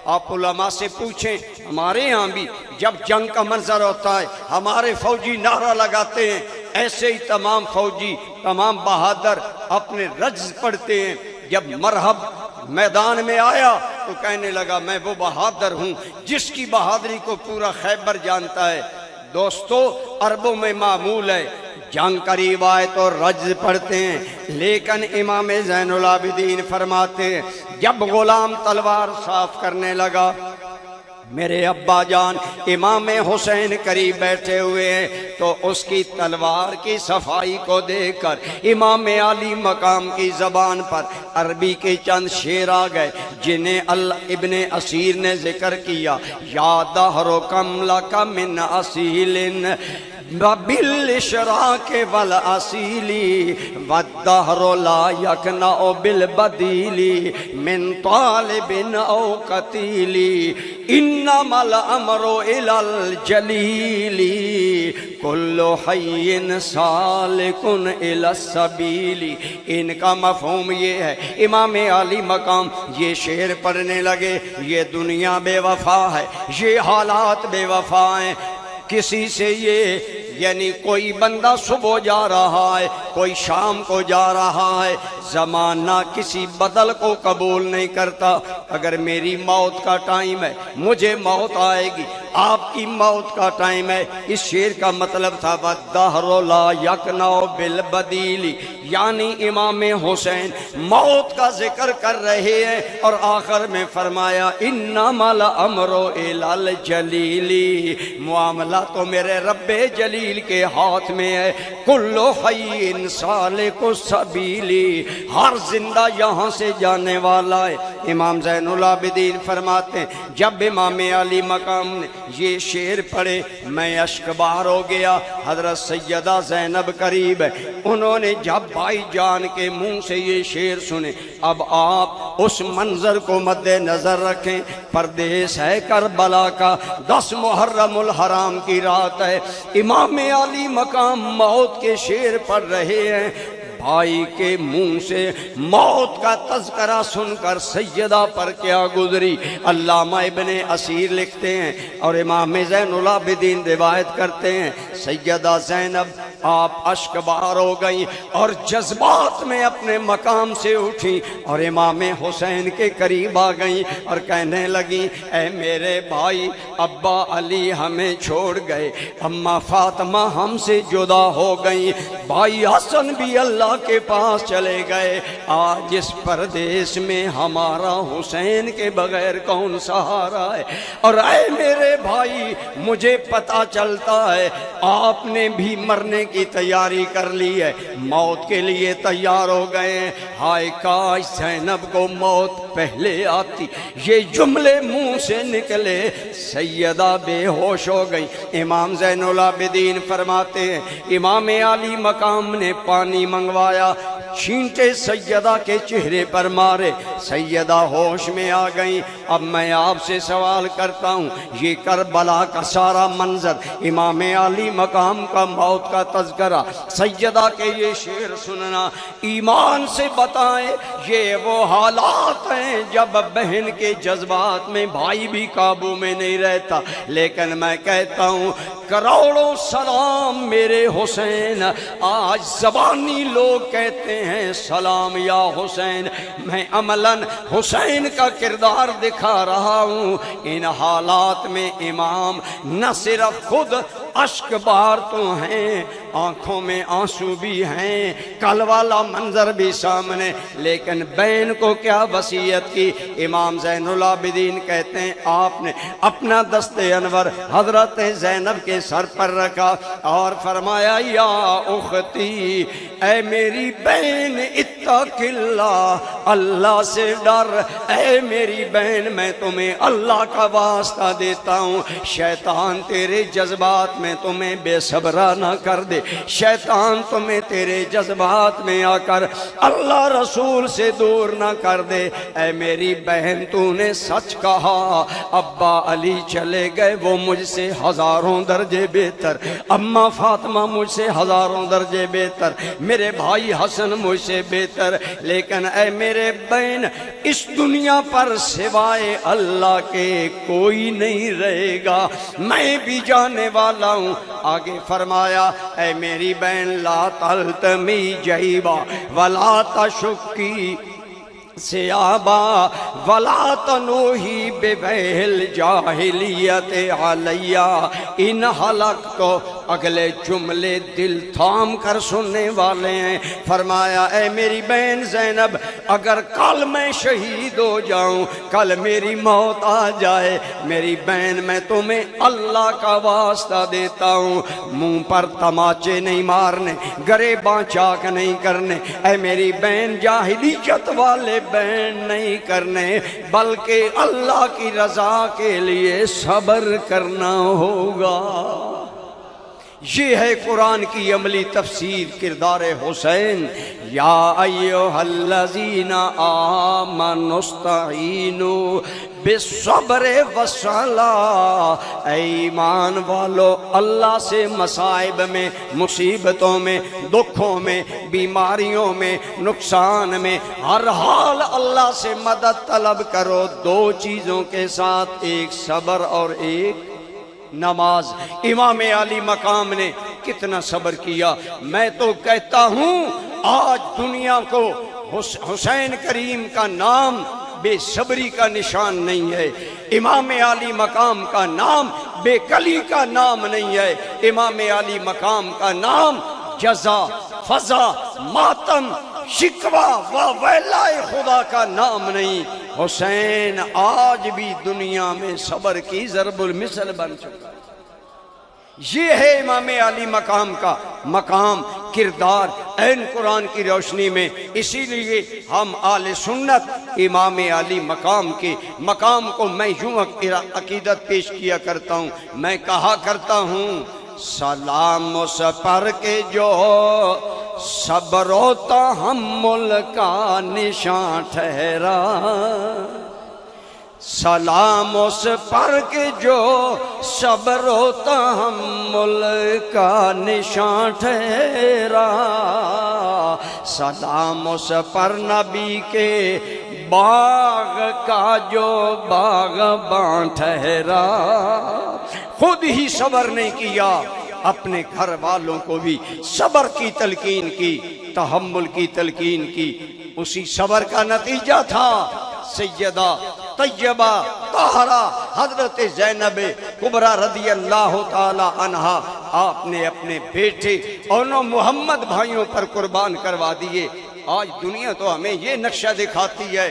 آپ علماء سے پوچھیں، ہمارے یہاں بھی جب جنگ کا منظر ہوتا ہے ہمارے فوجی نعرہ لگاتے ہیں، ایسے ہی تمام فوجی تمام بہادر اپنے رجز پڑھتے ہیں۔ جب مرحب میدان میں آیا تو کہنے لگا میں وہ بہادر ہوں جس کی بہادری کو پورا خیبر جانتا ہے۔ دوستو عربوں میں معمول ہے جنگ قریب آئے تو رجز پڑھتے ہیں، لیکن امام زین العابدین فرماتے ہیں جب غلام تلوار صاف کرنے لگا میرے ابا جان امام حسین قریب بیٹھے ہوئے ہیں تو اس کی تلوار کی صفائی کو دیکھ کر امام علی مقام کی زبان پر عربی کے چند شعر آ گئے جنہیں ابن اسیر نے ذکر کیا۔ یا دہر کم لک من اصیل بالاشراق والاسیل والدہر لا یکنع بالبدیل من طالب او قتیل انما الامر الی الجلیل کل حی سالک الی السبیل۔ ان کا مفہوم یہ ہے امام علی مقام یہ شعر پڑھنے لگے یہ دنیا بے وفا ہے، یہ حالات بے وفا ہیں، کسی سے یہ یعنی کوئی بندہ صبح جا رہا ہے، کوئی شام کو جا رہا ہے، زمانہ کسی بدل کو قبول نہیں کرتا۔ اگر میری موت کا ٹائم ہے، مجھے موت آئے گی، آپ کی موت کا ٹائم ہے۔ اس شعر کا مطلب تھا وَالدَّهْرُ لَا يَقْنَعُ بِالْبَدِيلِ، یعنی امام حسین موت کا ذکر کر رہے ہیں اور آخر میں فرمایا اِنَّمَا الْأَمْرُ إِلَى الْجَلِيلِ، معاملہ تو میرے رب جلیل کے ہاتھ میں ہے۔ کُلُّ حَيٍّ سَالِكُ السَّبِيلِ، ہر زندہ یہاں سے جانے والا ہے۔ امام زین العابدین فرماتے ہیں جب امام علی مقام نے یہ شعر پڑھے میں اشکبار ہو گیا۔ حضرت سیدہ زینب قریب ہے، انہوں نے جب بھائی جان کے منہ سے یہ شعر سنے، اب آپ اس منظر کو مد نظر رکھیں، پردیس ہے کربلا کا، 10 محرم الحرام کی رات ہے، امام علی مقام موت کے شعر پڑھ رہے ہیں۔ بھائی کے منہ سے موت کا تذکرہ سن کر سیدہ پر کیا گزری۔ علامہ ابن اسیر لکھتے ہیں اور امام زین العابدین روایت کرتے ہیں سیدہ زینب آپ اشکبار ہو گئیں اور جذبات میں اپنے مقام سے اٹھی اور امام حسین کے قریب آ گئیں اور کہنے لگیں اے میرے بھائی، ابا علی ہمیں چھوڑ گئے، اماں فاطمہ ہم سے جدا ہو گئیں، بھائی حسن بھی اللہ کے پاس چلے گئے، آج اس پردیس میں ہمارا حسین کے بغیر کون سہارا ہے؟ اور اے میرے بھائی، مجھے پتا چلتا ہے آپ نے بھی مرنے کی تیاری کر لی ہے، موت کے لیے تیار ہو گئے ہیں، ہائے کاش زینب کو موت پہلے آتی۔ یہ جملے منہ سے نکلے، سیدہ بے ہوش ہو گئی۔ امام زین العابدین فرماتے ہیں امام علی مقام نے پانی منگوایا، چھینٹے سیدہ کے چہرے پر مارے، سیدہ ہوش میں آ گئیں۔ اب میں آپ سے سوال کرتا ہوں، یہ کربلا کا سارا منظر، امام علی مقام کا موت کا تذکرہ، سیدہ کے یہ شعر سننا، ایمان سے بتائیں یہ وہ حالات ہیں جب بہن کے جذبات میں بھائی بھی قابو میں نہیں رہتا۔ لیکن میں کہتا ہوں کروڑوں سلام میرے حسین، آج زبانی لوگ کہتے ہیں سلام یا حسین، میں عملاً حسین کا کردار دکھا رہا ہوں۔ ان حالات میں امام نہ صرف خود اشک بار تو ہیں، آنکھوں میں آنسو بھی ہیں، کل والا منظر بھی سامنے، لیکن بہن کو کیا وصیت کی؟ امام زین العابدین کہتے ہیں آپ نے اپنا دست انور حضرت زینب کے سر پر رکھا اور فرمایا یا اختی، اے میری بہن اتق اللہ، اللہ سے ڈر، اے میری بہن میں تمہیں اللہ کا واسطہ دیتا ہوں، شیطان تیرے جذبات میں تمہیں بے صبرا نہ کر دے، شیطان تمہیں تیرے جذبات میں آ کر اللہ رسول سے دور نہ کر دے۔ اے میری بہن تو نے سچ کہا، ابا علی چلے گئے وہ مجھ سے ہزاروں درجے بہتر، اماں فاطمہ مجھ سے ہزاروں درجے بہتر، میرے بھائی حسن مجھ سے بہتر، لیکن اے میرے بہن اس دنیا پر سوائے اللہ کے کوئی نہیں رہے گا، میں بھی جانے والا ہوں۔ آگے فرمایا اے میری بہن لا تلتمی جیبا ولا تشکی سیابا ولا تنوہی ببہل جاہلیت علیہ ان حلق تو۔ اگلے جملے دل تھام کر سننے والے ہیں۔ فرمایا اے میری بہن زینب، اگر کل میں شہید ہو جاؤں، کل میری موت آ جائے، میری بہن میں تمہیں اللہ کا واسطہ دیتا ہوں، منہ پر تماچے نہیں مارنے، گریباں چاک نہیں کرنے، اے میری بہن جاہلیت والے بہن نہیں کرنے، بلکہ اللہ کی رضا کے لیے صبر کرنا ہوگا۔ یہ ہے قرآن کی عملی تفسیر کردار حسین۔ یا ایھا الذین آمنوا استعینوا بالصبر والصلاۃ، اے ایمان والو اللہ سے مصائب میں، مصیبتوں میں، دکھوں میں، بیماریوں میں، نقصان میں، ہر حال اللہ سے مدد طلب کرو، دو چیزوں کے ساتھ، ایک صبر اور ایک نماز۔ امام علی مقام نے کتنا صبر کیا. میں تو کہتا ہوں آج دنیا کو حسین کریم کا نام بے صبری کا نشان نہیں ہے، امام عالی مقام کا نام بے کلی کا نام نہیں ہے، امام عالی مقام کا نام جزا، فضا، ماتم، شکوہ و ویلائے خدا کا نام نہیں. حسین آج بھی دنیا میں صبر کی ضرب المثل بن چکا. یہ ہے امام علی مقام کا مقام، کردار عین قرآن کی روشنی میں. اسی لیے ہم اہل سنت امام علی مقام کے مقام کو میں یوں عقیدت پیش کیا کرتا ہوں. میں کہا کرتا ہوں سلام اس پر کے جو صبر و تحمل کا نشان ٹھہرا، سلام اس پر کے جو صبر و تحمل کا نشان ٹھہرا، سلام اس پر نبی کے باغ کا جو باغباں ٹھہرا. خود ہی صبر نہیں کیا، اپنے گھر والوں کو بھی صبر کی تلقین کی، تحمل کی تلقین کی. اسی صبر کا نتیجہ تھا سیدہ طیبہ طاہرہ حضرت زینب کبریٰ رضی اللہ تعالی عنہا آپ نے اپنے بیٹے اور محمد بھائیوں پر قربان کروا دیے. آج دنیا تو ہمیں یہ نقشہ دکھاتی ہے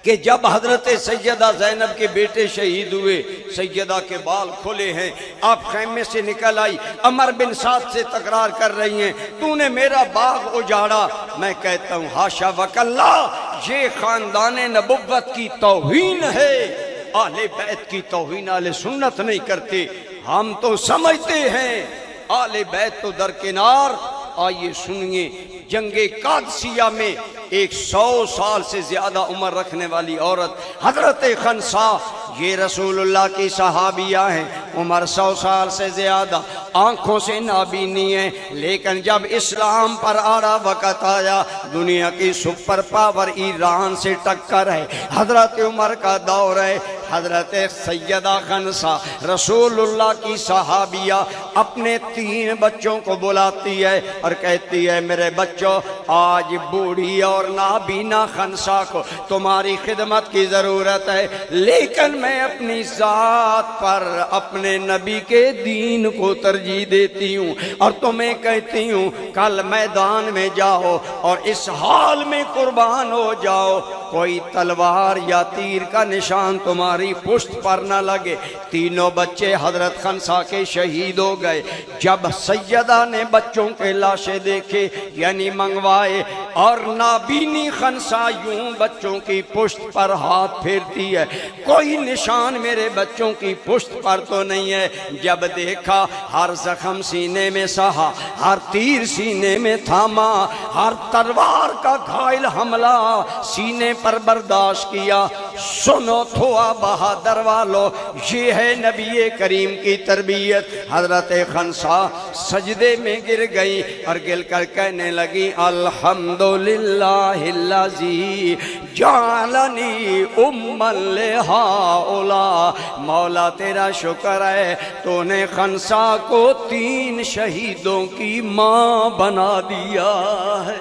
کہ جب حضرت سیدہ زینب کے بیٹے شہید ہوئے، سیدہ کے بال کھلے ہیں، آپ خیمے سے نکل آئی، عمر بن سعد سے تکرار کر رہی ہیں تو نے میرا باغ اجاڑا. میں کہتا ہوں ہاشا وکلا، یہ خاندان نبوت کی توہین ہے. اہل بیت کی توہین اہل سنت نہیں کرتے. ہم تو سمجھتے ہیں اہل بیت تو درکنار. آئیے سنیے، جنگ قادسیہ میں 100 سال سے زیادہ عمر رکھنے والی عورت حضرت خنسا، یہ رسول اللہ کی صحابیہ ہیں، عمر 100 سال سے زیادہ، آنکھوں سے نابینی ہیں، لیکن جب اسلام پر آڑا وقت آیا، دنیا کی سپر پاور ایران سے ٹکر ہے، حضرت عمر کا دور ہے. حضرت سیدہ خنسا رسول اللہ کی صحابیہ اپنے 3 بچوں کو بلاتی ہے اور کہتی ہے میرے بچوں، آج بوڑھی اور نابینا خنسا کو تمہاری خدمت کی ضرورت ہے، لیکن میں اپنی ذات پر اپنے نبی کے دین کو ترجیح دیتی ہوں اور تمہیں کہتی ہوں کل میدان میں جاؤ اور اس حال میں قربان ہو جاؤ، کوئی تلوار یا تیر کا نشان تمہاری پشت پر نہ لگے. 3 بچے حضرت خنسا کے شہید ہو گئے. جب سیدہ نے بچوں کے لاشیں دیکھے یعنی منگوائے اور نابینی خنسا یوں بچوں کی پشت پر ہاتھ پھیرتی ہے، کوئی نشان میرے بچوں کی پشت پر تو نہیں ہے. جب دیکھا ہر زخم سینے میں سہا، ہر تیر سینے میں تھاما، ہر تلوار کا گھائل حملہ سینے پر برداشت کیا. سنو تھوا بہادر والو، یہ ہے نبی کریم کی تربیت. حضرت خنسا سجدے میں گر گئی اور گر کر کہنے لگی الحمدللہ الذی جعلنی امًا لہؤلاء، مولا تیرا شکر ہے تو نے خنسا کو 3 شہیدوں کی ماں بنا دیا ہے.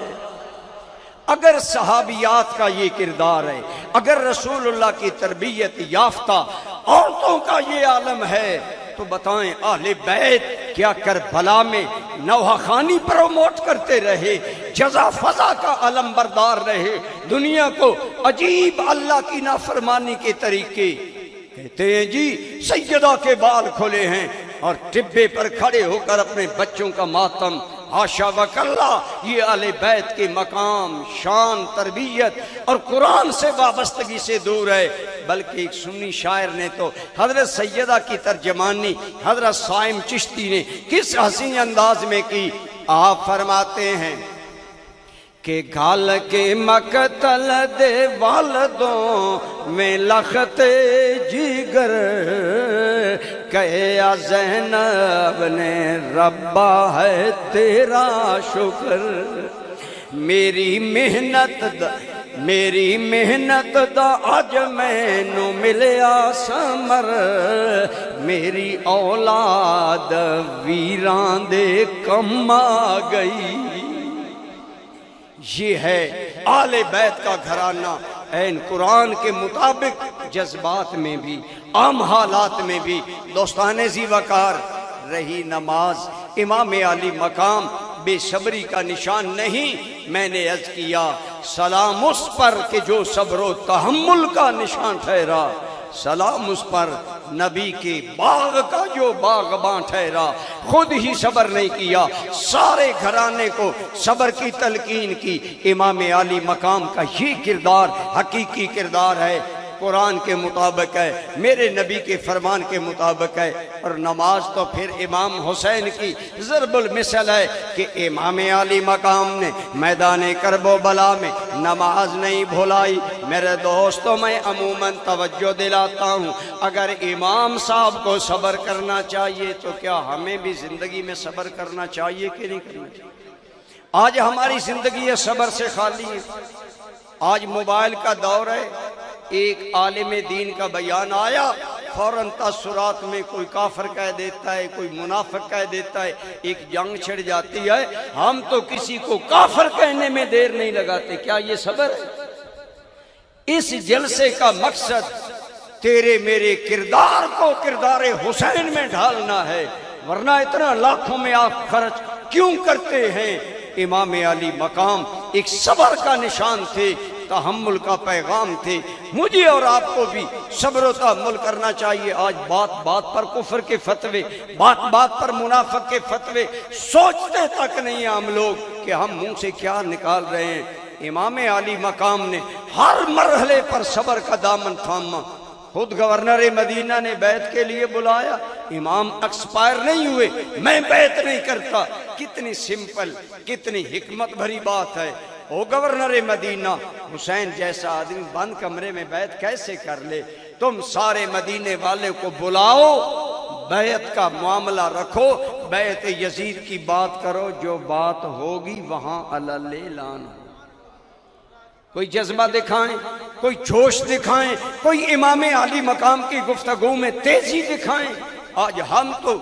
اگر صحابیات کا یہ کردار ہے، اگر رسول اللہ کی تربیت یافتہ عورتوں کا یہ عالم ہے، تو بتائیں اہل بیت کیا کربلا میں نوحہ خانی پروموٹ کرتے رہے، جزا فضا کا علم بردار رہے، دنیا کو عجیب اللہ کی نافرمانی کے طریقے. کہتے ہیں جی سیدہ کے بال کھلے ہیں اور ٹبے پر کھڑے ہو کر اپنے بچوں کا ماتم. حاشا وکلا، یہ اہل بیت کے مقام، شان، تربیت اور قرآن سے وابستگی سے دور ہے. بلکہ ایک سنی شاعر نے تو حضرت سیدہ کی ترجمانی حضرت صائم چشتی نے کس حسین انداز میں کی. آپ فرماتے ہیں کہ گال کے مقتل دے والدوں میں لخت جگر، کہیا زینب نے ربا ہے تیرا شکر، میری محنت میری محنت دا اج مینوں ملیا ثمر میری اولاد ویراں دے کم آ گئی یہ ہے آل بیت کا گھرانہ این قرآن کے مطابق جذبات میں بھی عام حالات میں بھی دوستان ذی وقار رہی نماز امام علی مقام بے صبری کا نشان نہیں میں نے عرض کیا سلام اس پر کہ جو صبر و تحمل کا نشان ٹھہرا سلام اس پر نبی کے باغ کا جو باغباں ٹھہرا خود ہی صبر نہیں کیا سارے گھرانے کو صبر کی تلقین کی امام علی مقام کا یہ کردار حقیقی کردار ہے قرآن کے مطابق ہے میرے نبی کے فرمان کے مطابق ہے اور نماز تو پھر امام حسین کی ضرب المثل ہے کہ امام علی مقام نے میدان کرب و بلا میں نماز نہیں بھلائی میرے دوستوں میں عموماً توجہ دلاتا ہوں اگر امام صاحب کو صبر کرنا چاہیے تو کیا ہمیں بھی زندگی میں صبر کرنا چاہیے کہ نہیں کرنا چاہیے آج ہماری زندگی ہے صبر سے خالی ہے آج موبائل کا دور ہے ایک عالم دین کا بیان آیا فوراً تاثرات میں کوئی کافر کہہ دیتا ہے کوئی منافق کہہ دیتا ہے ایک جنگ چھڑ جاتی ہے ہم تو کسی کو کافر کہنے میں دیر نہیں لگاتے کیا یہ صبر ہے اس جلسے کا مقصد تیرے میرے کردار کو کردار حسین میں ڈھالنا ہے ورنہ اتنا لاکھوں میں آپ خرچ کیوں کرتے ہیں امام علی مقام ایک صبر کا نشان تھے تحمل کا پیغام تھے مجھے اور آپ کو بھی صبر و تحمل کرنا چاہیے آج بات بات پر کفر کے فتوے بات بات پر منافق کے فتوے سوچتے تک نہیں ہم لوگ کہ ہم منہ سے کیا نکال رہے ہیں امام علی مقام نے ہر مرحلے پر صبر کا دامن تھاما خود گورنر مدینہ نے بیعت کے لیے بلایا امام ایکسپائر نہیں ہوئے میں بیعت نہیں کرتا کتنی سمپل کتنی حکمت بھری بات ہے او گورنر مدینہ حسین جیسا آدمی بند کمرے میں بیعت کیسے کر لے تم سارے مدینے والے کو بلاؤ بیعت کا معاملہ رکھو بیعت یزید کی بات کرو جو بات ہوگی وہاں اعلان ہو کوئی جذبہ دکھائیں کوئی جوش دکھائیں کوئی امام علی مقام کی گفتگو میں تیزی دکھائیں آج ہم تو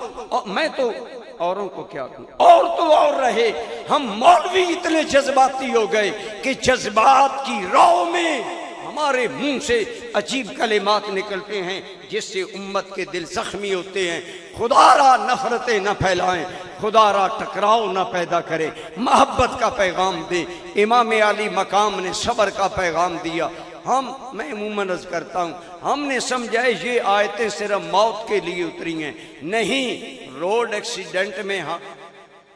میں تو اوروں کو کیا کہوں اور تو اور رہے ہم مولوی اتنے جذباتی ہو گئے کہ جذبات کی راہ میں ہمارے منہ سے عجیب کلمات نکلتے ہیں جس سے امت کے دل زخمی ہوتے ہیں خدا را نفرتیں نہ پھیلائیں خدا را ٹکراؤ نہ پیدا کرے محبت کا پیغام دے امام علی مقام نے صبر کا پیغام دیا میں عموماً عرض کرتا ہوں ہم نے سمجھا یہ آیتیں صرف موت کے لیے اتری ہیں نہیں روڈ ایکسیڈنٹ میں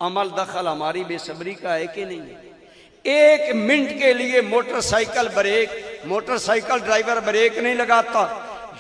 عمل دخل ہماری بے صبری کا ہے کہ نہیں ہے ایک منٹ کے لیے موٹر سائیکل ڈرائیور بریک نہیں لگاتا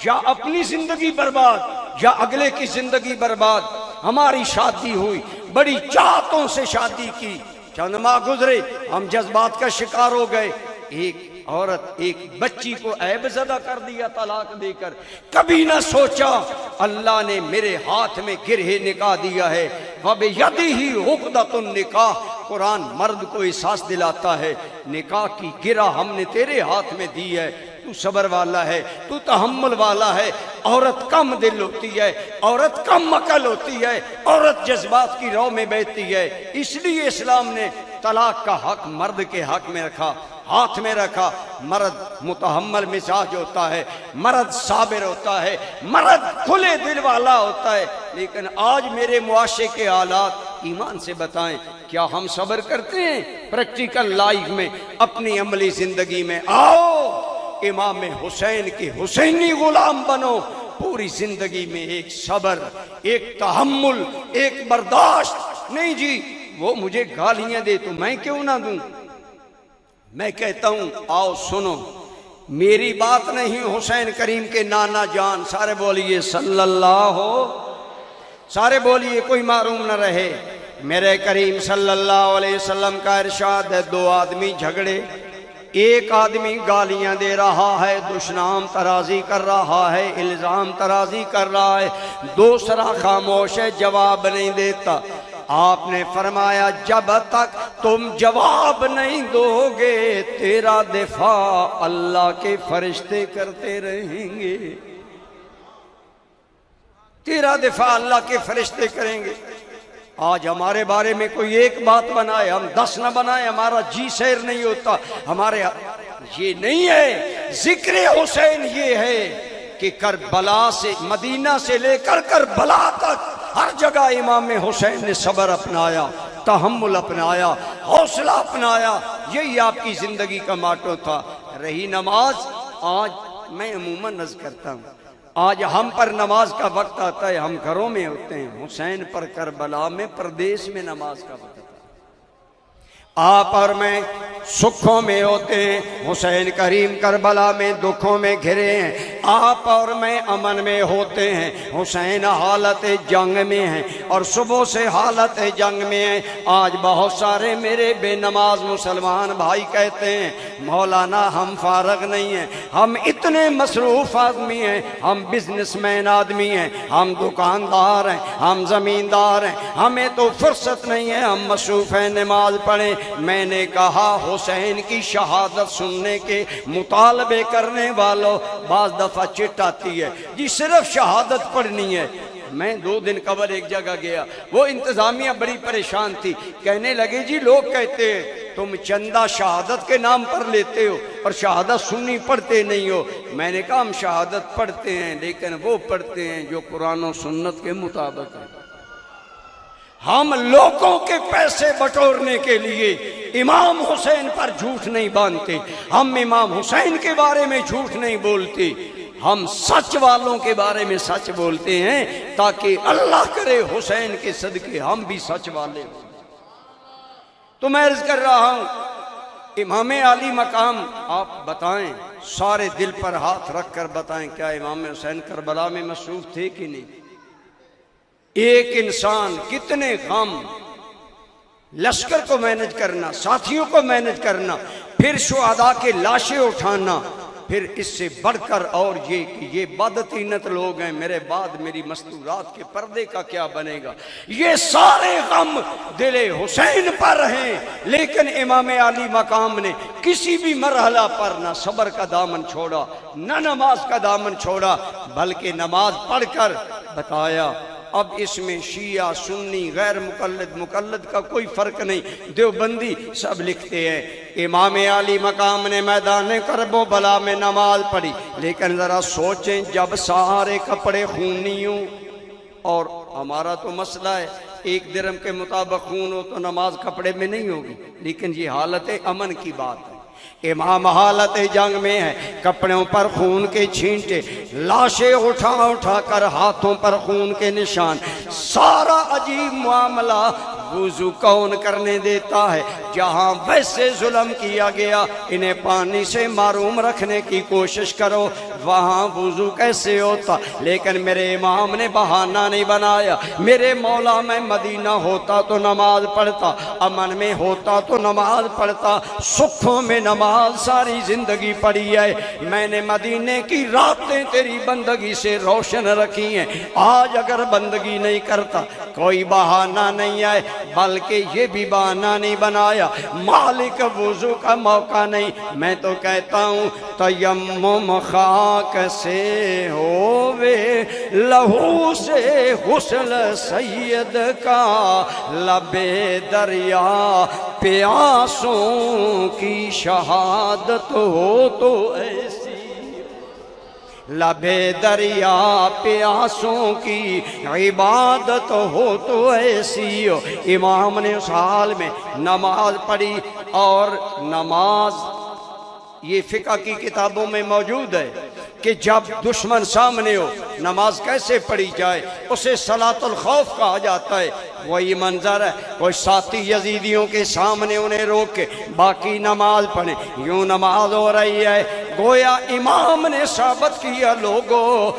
یا اپنی زندگی برباد یا اگلے کی زندگی برباد ہماری شادی ہوئی بڑی چاہتوں سے شادی کی چند ماہ گزرے ہم جذبات کا شکار ہو گئے ایک عورت ایک بچی کو عیب زدہ کر دیا طلاق دے کر کبھی نہ سوچا اللہ نے میرے ہاتھ میں گرہ نکاح دیا ہے وَبِيَدِهِ عُقْدَةُ النِّكَاحِ قرآن مرد کو احساس دلاتا ہے نکاح کی گرہ ہم نے تیرے ہاتھ میں دی ہے تو صبر والا ہے تو تحمل والا ہے عورت کم دل ہوتی ہے عورت کم عقل ہوتی ہے عورت جذبات کی راہ میں بہتی ہے اس لیے اسلام نے طلاق کا حق مرد کے حق میں رکھا ہاتھ میں رکھا مرد متحمل مزاج ہوتا ہے مرد صابر ہوتا ہے مرد کھلے دل والا ہوتا ہے لیکن آج میرے معاشرے کے حالات ایمان سے بتائیں کیا ہم صبر کرتے ہیں پریکٹیکل لائف میں اپنی عملی زندگی میں آؤ امام حسین کے حسینی غلام بنو پوری زندگی میں ایک صبر ایک تحمل ایک برداشت نہیں جی وہ مجھے گالیاں دے تو میں کیوں نہ دوں میں کہتا ہوں آؤ سنو میری بات نہیں حسین کریم کے نانا جان سارے بولیے صلی اللہ سارے بولیے کوئی معروم نہ رہے میرے کریم صلی اللہ علیہ وسلم کا ارشاد ہے دو آدمی جھگڑے ایک آدمی گالیاں دے رہا ہے دشنام ترازی کر رہا ہے الزام ترازی کر رہا ہے دوسرا خاموش ہے جواب نہیں دیتا آپ نے فرمایا جب تک تم جواب نہیں دو گے تیرا دفاع اللہ کے فرشتے کرتے رہیں گے، تیرا دفاع اللہ کے فرشتے کریں گے۔ آج ہمارے بارے میں کوئی ایک بات بنائے، ہم 10 نہ بنائے، ہمارا جی سیر نہیں ہوتا۔ ہمارے یہ نہیں ہے، ذکر حسین یہ ہے کہ کربلا سے، مدینہ سے لے کر کربلا تک ہر جگہ امام حسین نے صبر اپنایا، تحمل اپنایا، حوصلہ اپنایا۔ یہی آپ کی زندگی کا ماٹو تھا۔ رہی نماز، آج میں عموماً عرض کرتا ہوں، آج ہم پر نماز کا وقت آتا ہے، ہم گھروں میں ہوتے ہیں، حسین پر کربلا میں پردیس میں نماز کا وقت آتا ہے۔ آپ اور میں سکھوں میں ہوتے ہیں، حسین کریم کربلا میں دکھوں میں گھرے ہیں۔ آپ اور میں امن میں ہوتے ہیں، حسین حالت جنگ میں ہیں اور صبح سے حالت جنگ میں ہیں۔ آج بہت سارے میرے بے نماز مسلمان بھائی کہتے ہیں مولانا ہم فارغ نہیں ہیں، ہم اتنے مصروف آدمی ہیں، ہم بزنس مین آدمی ہیں، ہم دکاندار ہیں، ہم زمیندار ہیں، ہمیں تو فرصت نہیں ہے، ہم مصروف ہیں، نماز پڑھیں۔ میں نے کہا حسین کی شہادت سننے کے مطالبے کرنے والوں بعض دفعہ چٹ آتی ہے جی صرف شہادت پڑھنی ہے۔ میں 2 دن قبل ایک جگہ گیا، وہ انتظامیہ بڑی پریشان تھی، کہنے لگے جی لوگ کہتے ہیں تم چندہ شہادت کے نام پر لیتے ہو اور شہادت سنی پڑھتے نہیں ہو۔ میں نے کہا ہم شہادت پڑھتے ہیں لیکن وہ پڑھتے ہیں جو قرآن و سنت کے مطابق ہے۔ ہم لوگوں کے پیسے بٹورنے کے لیے امام حسین پر جھوٹ نہیں باندھتے، ہم امام حسین کے بارے میں جھوٹ نہیں بولتے، ہم سچ والوں کے بارے میں سچ بولتے ہیں تاکہ اللہ کرے حسین کے صدقے ہم بھی سچ والے ہوں۔ تو میں عرض کر رہا ہوں امام علی مقام، آپ بتائیں، سارے دل پر ہاتھ رکھ کر بتائیں کیا امام حسین کربلا میں مصروف تھے کہ نہیں؟ ایک انسان کتنے غم، لشکر کو مینج کرنا، ساتھیوں کو مینج کرنا، پھر شہداء کے لاشیں اٹھانا، پھر اس سے بڑھ کر اور یہ بدطینت لوگ ہیں، میرے بعد میری مستورات کے پردے کا کیا بنے گا؟ یہ سارے غم دل حسین پر ہیں، لیکن امام علی مقام نے کسی بھی مرحلہ پر نہ صبر کا دامن چھوڑا، نہ نماز کا دامن چھوڑا، بلکہ نماز پڑھ کر بتایا۔ اب اس میں شیعہ سنی غیر مقلد مقلد کا کوئی فرق نہیں، دیوبندی سب لکھتے ہیں امام علی مقام نے میدان کرب و بلا میں نماز پڑھی، لیکن ذرا سوچیں جب سارے کپڑے خونی ہوں، اور ہمارا تو مسئلہ ہے 1 درہم کے مطابق خون ہو تو نماز کپڑے میں نہیں ہوگی، لیکن یہ حالت امن کی بات ہے۔ امام حالت جنگ میں ہے، کپڑوں پر خون کے چھینٹے، لاشیں اٹھا اٹھا کر ہاتھوں پر خون کے نشان، سارا عجیب معاملہ وضو کون کرنے دیتا ہے؟ جہاں ویسے ظلم کیا گیا انہیں پانی سے معروم رکھنے کی کوشش کرو، وہاں وضو کیسے ہوتا؟ لیکن میرے امام نے بہانہ نہیں بنایا، میرے مولا میں مدینہ ہوتا تو نماز پڑھتا، امن میں ہوتا تو نماز پڑھتا، سکھوں میں نماز ساری زندگی پڑھی ہے۔ میں نے مدینے کی راتیں تیری بندگی سے روشن رکھی ہیں، آج اگر بندگی نہیں کرتا کوئی بہانہ نہیں ہے، بلکہ یہ بھی بہانہ نہیں بنایا مالک وضو کا موقع نہیں۔ میں تو کہتا ہوں تیمم خاک سے ہووے لہو سے غسل سید کا، لبے دریا پیاسوں کی شہادت ہو تو ایسی، لبے دریا پیاسوں کی عبادت ہو تو ایسی ہو۔ امام نے اس حال میں نماز پڑھی، اور نماز یہ فقہ کی کتابوں میں موجود ہے کہ جب دشمن سامنے ہو نماز کیسے پڑھی جائے، اسے صلاۃ الخوف کہا جاتا ہے۔ وہی منظر ہے، کوئی ساتھی یزیدیوں کے سامنے انہیں روک کے باقی نماز پڑھیں، یوں نماز ہو رہی ہے گویا امام نے ثابت کیا لوگوں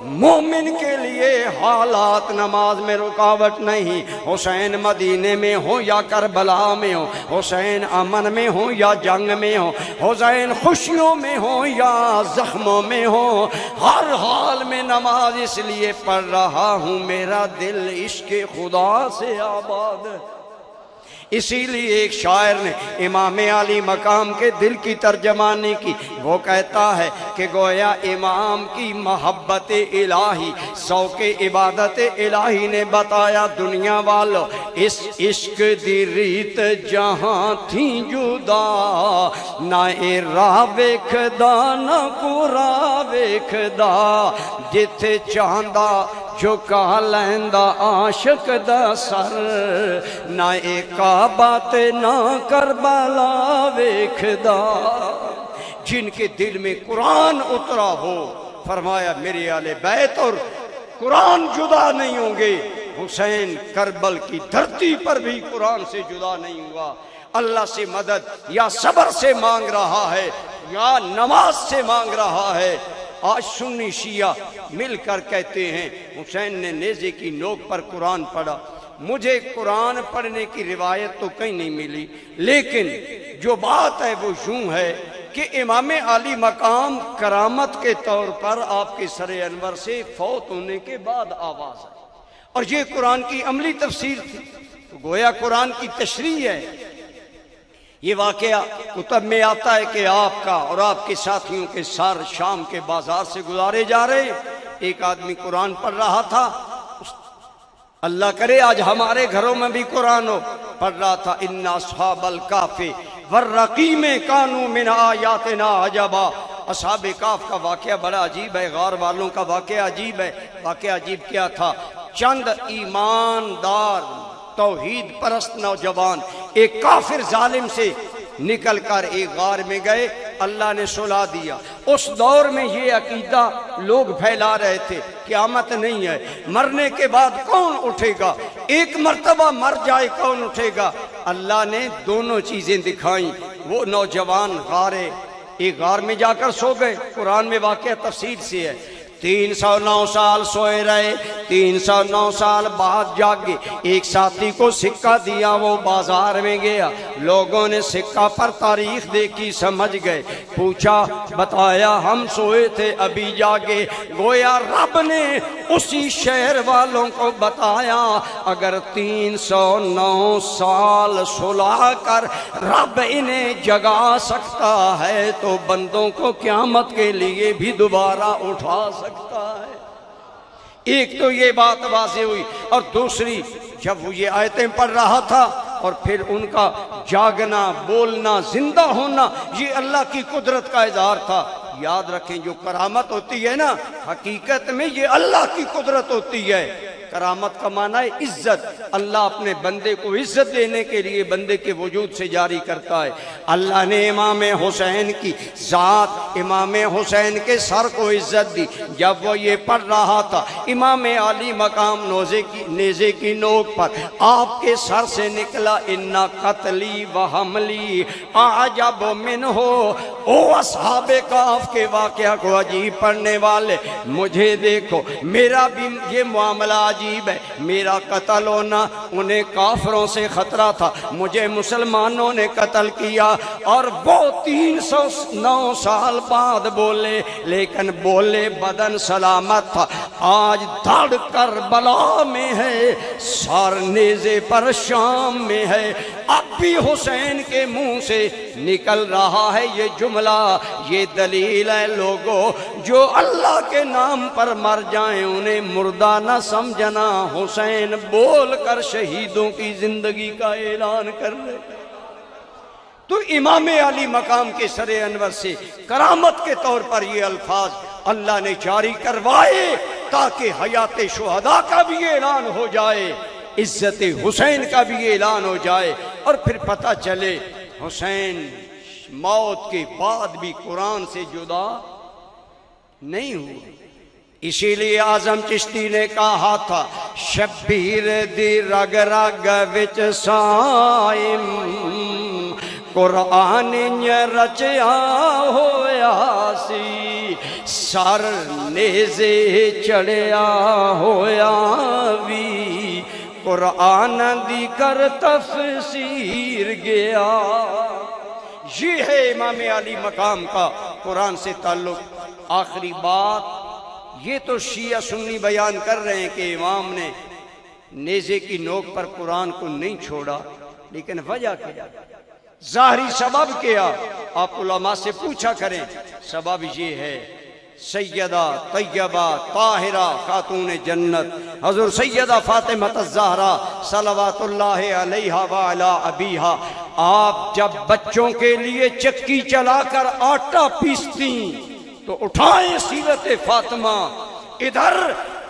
مومن کے لیے حالات نماز میں رکاوٹ نہیں، حسین مدینے میں ہو یا کربلا میں ہو، حسین امن میں ہو یا جنگ میں ہو، حسین خوشیوں میں ہو یا زخموں میں ہو، ہر حال میں نماز اس لیے پڑھ رہا ہوں میرا دل عشق خدا سے آباد۔ اسی لیے ایک شاعر نے امام علی مقام کے دل کی ترجمانی کی، وہ کہتا ہے کہ گویا امام کی محبت الہی، ذوق عبادت الہی نے بتایا دنیا والو اس عشق دی ریت جہاں تھی جدا، نہ اے راہ ویکھدا نہ قرا ویکھدا، جتھے چاہندا جھکا لیندا عاشق دا سر، نہ اے کعبہ تے نہ کربلا ویکھدا۔ جن کے دل میں قرآن اترا ہو، فرمایا میرے اہل بیت اور قرآن جدا نہیں ہوں گے۔ حسین کربل کی دھرتی پر بھی قرآن سے جدا نہیں ہوا۔ اللہ سے مدد یا صبر سے مانگ رہا ہے یا نماز سے مانگ رہا ہے۔ آج سنی شیعہ مل کر کہتے ہیں حسین نے نیزے کی نوک پر قرآن پڑھا۔ مجھے قرآن پڑھنے کی روایت تو کہیں نہیں ملی، لیکن جو بات ہے وہ یوں ہے کہ امام علی مقام کرامت کے طور پر آپ کے سر انور سے فوت ہونے کے بعد آواز آئی، اور یہ قرآن کی عملی تفسیر تھی، تو گویا قرآن کی تشریح ہے۔ یہ واقعہ کتب میں آتا ہے کہ آپ کا اور آپ کے ساتھیوں کے سر شام کے بازار سے گزارے جا رہے، ایک آدمی قرآن پڑھ رہا تھا۔ اللہ کرے آج ہمارے گھروں میں بھی قرآن ہو، پڑھ رہا تھا اِنَّ أَصْحَابَ الْكَهْفِ وَالرَّقِيمِ كَانُوا مِنْ آيَاتِنَا عَجَبًا۔ اصحاب کہف کا واقعہ بڑا عجیب ہے، غار والوں کا واقعہ عجیب ہے۔ واقعہ عجیب کیا تھا؟ چند ایماندار توحید پرست نوجوان ایک کافر ظالم سے نکل کر ایک غار میں گئے، اللہ نے سلا دیا۔ اس دور میں یہ عقیدہ لوگ پھیلا رہے تھے قیامت نہیں ہے، مرنے کے بعد کون اٹھے گا، ایک مرتبہ مر جائے کون اٹھے گا۔ اللہ نے دونوں چیزیں دکھائیں۔ وہ نوجوان ایک غار میں جا کر سو گئے، قرآن میں واقعہ تفصیل سے ہے۔ 309 سال سوئے رہے، 309 سال بعد جاگے، ایک ساتھی کو سکہ دیا، وہ بازار میں گیا، لوگوں نے سکہ پر تاریخ دیکھی، سمجھ گئے، پوچھا، بتایا ہم سوئے تھے ابھی جاگے۔ گویا رب نے اسی شہر والوں کو بتایا اگر 309 سال سلا کر رب انہیں جگا سکتا ہے تو بندوں کو قیامت کے لیے بھی دوبارہ اٹھا سکتا ہے۔ ایک تو یہ بات واضح ہوئی، اور دوسری جب وہ یہ آیتیں پڑھ رہا تھا اور پھر ان کا جاگنا، بولنا، زندہ ہونا، یہ اللہ کی قدرت کا اظہار تھا۔ یاد رکھیں جو کرامت ہوتی ہے نا، حقیقت میں یہ اللہ کی قدرت ہوتی ہے۔ کرامت کا معنی ہے عزت، اللہ اپنے بندے کو عزت دینے کے لیے بندے کے وجود سے جاری کرتا ہے۔ اللہ نے امام حسین کی ذات، امام حسین کے سر کو عزت دی۔ جب وہ یہ پڑھ رہا تھا امام علی مقام نیزے کی نوک پر آپ کے سر سے نکلا اِنَّ قتلی و حملی اعجب منہ۔ او اصحاب کہف کے واقعہ کو عجیب پڑھنے والے، مجھے دیکھو، میرا بھی یہ معاملہ عجیب ہے۔ میرا قتل ہونا انہیں کافروں سے خطرہ تھا، مجھے مسلمانوں نے قتل کیا، اور وہ 309 سال بعد بولے، لیکن بولے بدن سلامت تھا۔ آج دھڑ کربلا میں ہے، سر نیزے پر شام میں ہے، اب بھی حسین کے منہ سے نکل رہا ہے یہ جملہ۔ یہ دلیل ہے لوگوں، جو اللہ کے نام پر مر جائیں انہیں مردہ نہ سمجھنا۔ حسین بول کر شہیدوں کی زندگی کا اعلان کر رہے۔ تو امام علی مقام کے سر انور سے کرامت کے طور پر یہ الفاظ اللہ نے جاری کروائے تاکہ حیات شہداء کا بھی اعلان ہو جائے، عزت حسین کا بھی اعلان ہو جائے، اور پھر پتہ چلے حسین موت کے بعد بھی قرآن سے جدا نہیں ہوا۔ اسی لیے اعظم چشتی نے کہا تھا شبیر دی رگ رگ وچ سائم قرآن رچیا ہویا سی، سر نیزے چڑھیا ہویا وی قرآن دی کر تفسیر گیا۔ یہ ہے امام علی مقام کا قرآن سے تعلق۔ آخری بات، یہ تو شیعہ سنی بیان کر رہے ہیں کہ امام نے نیزے کی نوک پر قرآن کو نہیں چھوڑا، لیکن وجہ کیا؟ ظاہری سبب کیا؟ آپ علماء سے پوچھا کریں. سبب یہ ہے سیدہ طیبہ طاہرہ خاتون جنت حضور سیدہ فاطمہ الزہرا صلوات اللہ علیہا وعلی ابیہا، آپ جب بچوں کے لیے چکی چلا کر آٹا پیستی تو اٹھائیں سیرت فاطمہ، ادھر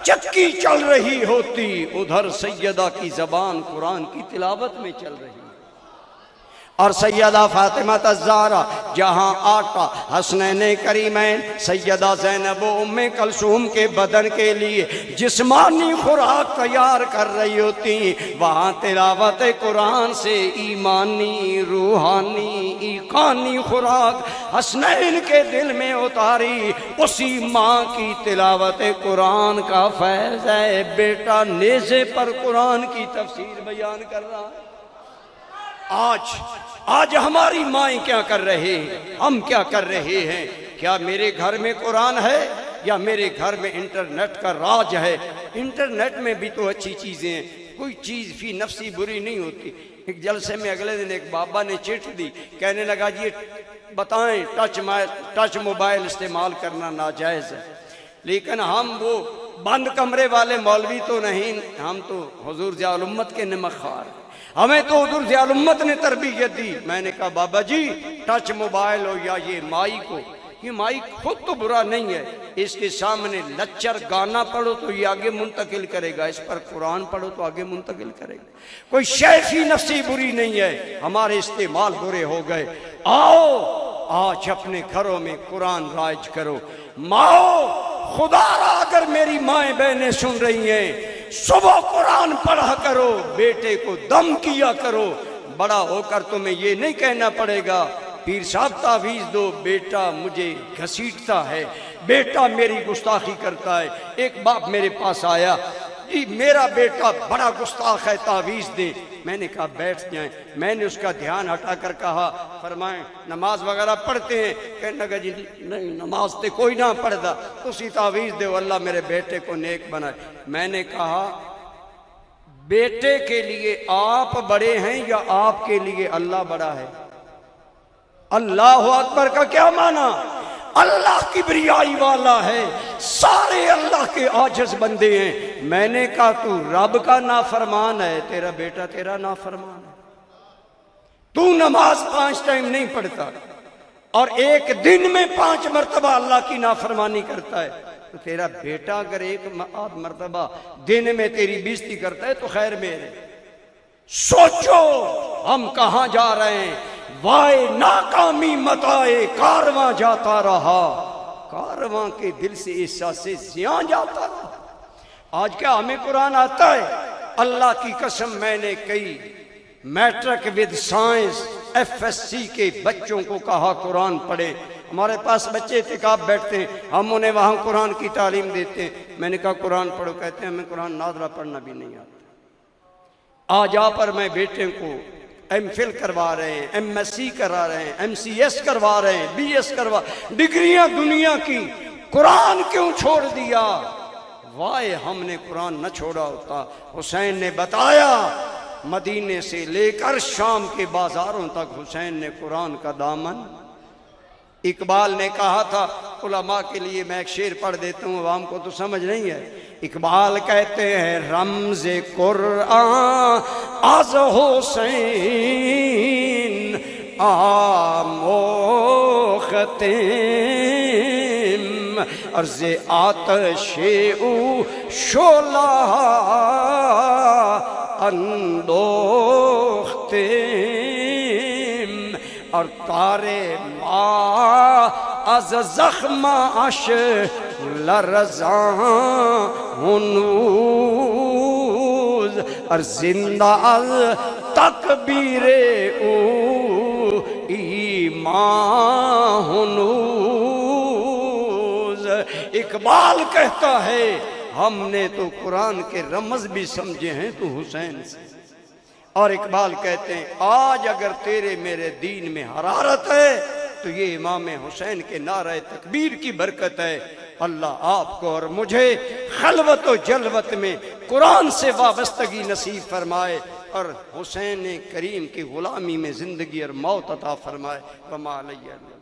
چکی چل رہی ہوتی، ادھر سیدہ کی زبان قرآن کی تلاوت میں چل رہی. اور سیدہ فاطمہ الزہرا جہاں آٹا حسنین کریمین سیدہ زینب و ام کلثوم کے بدن کے لیے جسمانی خوراک تیار کر رہی ہوتی، وہاں تلاوت قرآن سے ایمانی روحانی ایقانی خوراک حسنین کے دل میں اتاری. اسی ماں کی تلاوت قرآن کا فیض ہے. بیٹا نیزے پر قرآن کی تفسیر بیان کر رہا ہے. آج ہماری مائیں کیا کر رہے ہیں؟ ہم کیا کر رہے ہیں؟ کیا میرے گھر میں قرآن ہے یا میرے گھر میں انٹرنیٹ کا راج ہے؟ انٹرنیٹ میں بھی تو اچھی چیزیں ہیں، کوئی چیز فی نفسی بری نہیں ہوتی. ایک جلسے میں اگلے دن ایک بابا نے چٹ دی، کہنے لگا جی بتائیں ٹچ موبائل استعمال کرنا ناجائز ہے، لیکن ہم وہ بند کمرے والے مولوی تو نہیں، ہم تو حضور ضیاء الامت کے نمک خوار، ہمیں تو حضور ضیاء الامت نے تربیت دی. میں نے کہا بابا جی ٹچ موبائل ہو یا یہ مائک ہو، یہ مائک خود تو برا نہیں ہے، اس کے سامنے لچر گانا پڑھو تو یہ آگے منتقل کرے گا، اس پر قرآن پڑھو تو آگے منتقل کرے گا. کوئی شے فی نفسی بری نہیں ہے، ہمارے استعمال برے ہو گئے. آؤ آج اپنے گھروں میں قرآن رائج کرو. ماؤ خدا را اگر میری مائیں بہنیں سن رہی ہیں، صبح قرآن پڑھا کرو، بیٹے کو دم کیا کرو. بڑا ہو کر تمہیں یہ نہیں کہنا پڑے گا پیر صاحب تعویذ دو، بیٹا مجھے گھسیٹتا ہے، بیٹا میری گستاخی کرتا ہے. ایک باپ میرے پاس آیا، جی میرا بیٹا بڑا گستاخ ہے، تعویذ دے. میں نے کہا بیٹھ جائیں. میں نے اس کا دھیان ہٹا کر کہا فرمائیں نماز وغیرہ پڑھتے ہیں؟ کہنے لگا جی نہیں نماز تے کوئی نہ پڑھتا، تسی تعویذ دے اللہ میرے بیٹے کو نیک بنائے. میں نے کہا بیٹے کے لیے آپ بڑے ہیں یا آپ کے لیے اللہ بڑا ہے؟ اللہ اکبر کا کیا معنی؟ اللہ کبریائی والا ہے، سارے اللہ کے عاجز بندے ہیں. میں نے کہا تو رب کا نافرمان ہے، تیرا بیٹا تیرا نافرمان ہے. تو نماز 5 ٹائم نہیں پڑھتا اور ایک دن میں 5 مرتبہ اللہ کی نافرمانی کرتا ہے، تو تیرا بیٹا اگر 1 مرتبہ دن میں تیری بیزتی کرتا ہے تو خیر میرے. سوچو ہم کہاں جا رہے ہیں. وائے ناکامی متائے کارواں جاتا رہا، کارواں کے دل سے احساس سے زیاں جاتا رہا. آج کیا ہمیں قرآن آتا ہے؟ اللہ کی قسم میں نے کئی میٹرک ود سائنس FSC کے بچوں کو کہا قرآن پڑھیں. ہمارے پاس بچے اعتکاف بیٹھتے ہیں، ہم انہیں وہاں قرآن کی تعلیم دیتے ہیں. میں نے کہا قرآن پڑھو، کہتے ہیں ہمیں قرآن نادرہ پڑھنا بھی نہیں آتا. آج پر میں بیٹے کو MPhil کروا رہے ہیں، MSc کرا رہے ہیں، MCS کروا رہے ہیں، BS کروا، ڈگریاں دنیا کی. قرآن کیوں چھوڑ دیا؟ وائے ہم نے قرآن نہ چھوڑا ہوتا. حسین نے بتایا مدینے سے لے کر شام کے بازاروں تک حسین نے قرآن کا دامن. اقبال نے کہا تھا، علماء کے لیے میں ایک شعر پڑھ دیتا ہوں، عوام کو تو سمجھ نہیں ہے. اقبال کہتے ہیں رمز قرآن از حسین آموختیم، عرض آتش او شعلہ اندوختیم، اور تارے ما از زخم اش لرزاں ہنوز، اور زندہ از تکبیر او ایمان ہنوز. اقبال کہتا ہے ہم نے تو قرآن کے رمز بھی سمجھے ہیں تو حسین سے. اور اقبال کہتے ہیں آج اگر تیرے میرے دین میں حرارت ہے تو یہ امام حسین کے نعرہ تکبیر کی برکت ہے. اللہ آپ کو اور مجھے خلوت و جلوت میں قرآن سے وابستگی نصیب فرمائے اور حسین کریم کی غلامی میں زندگی اور موت عطا فرمائے۔ وما علیہ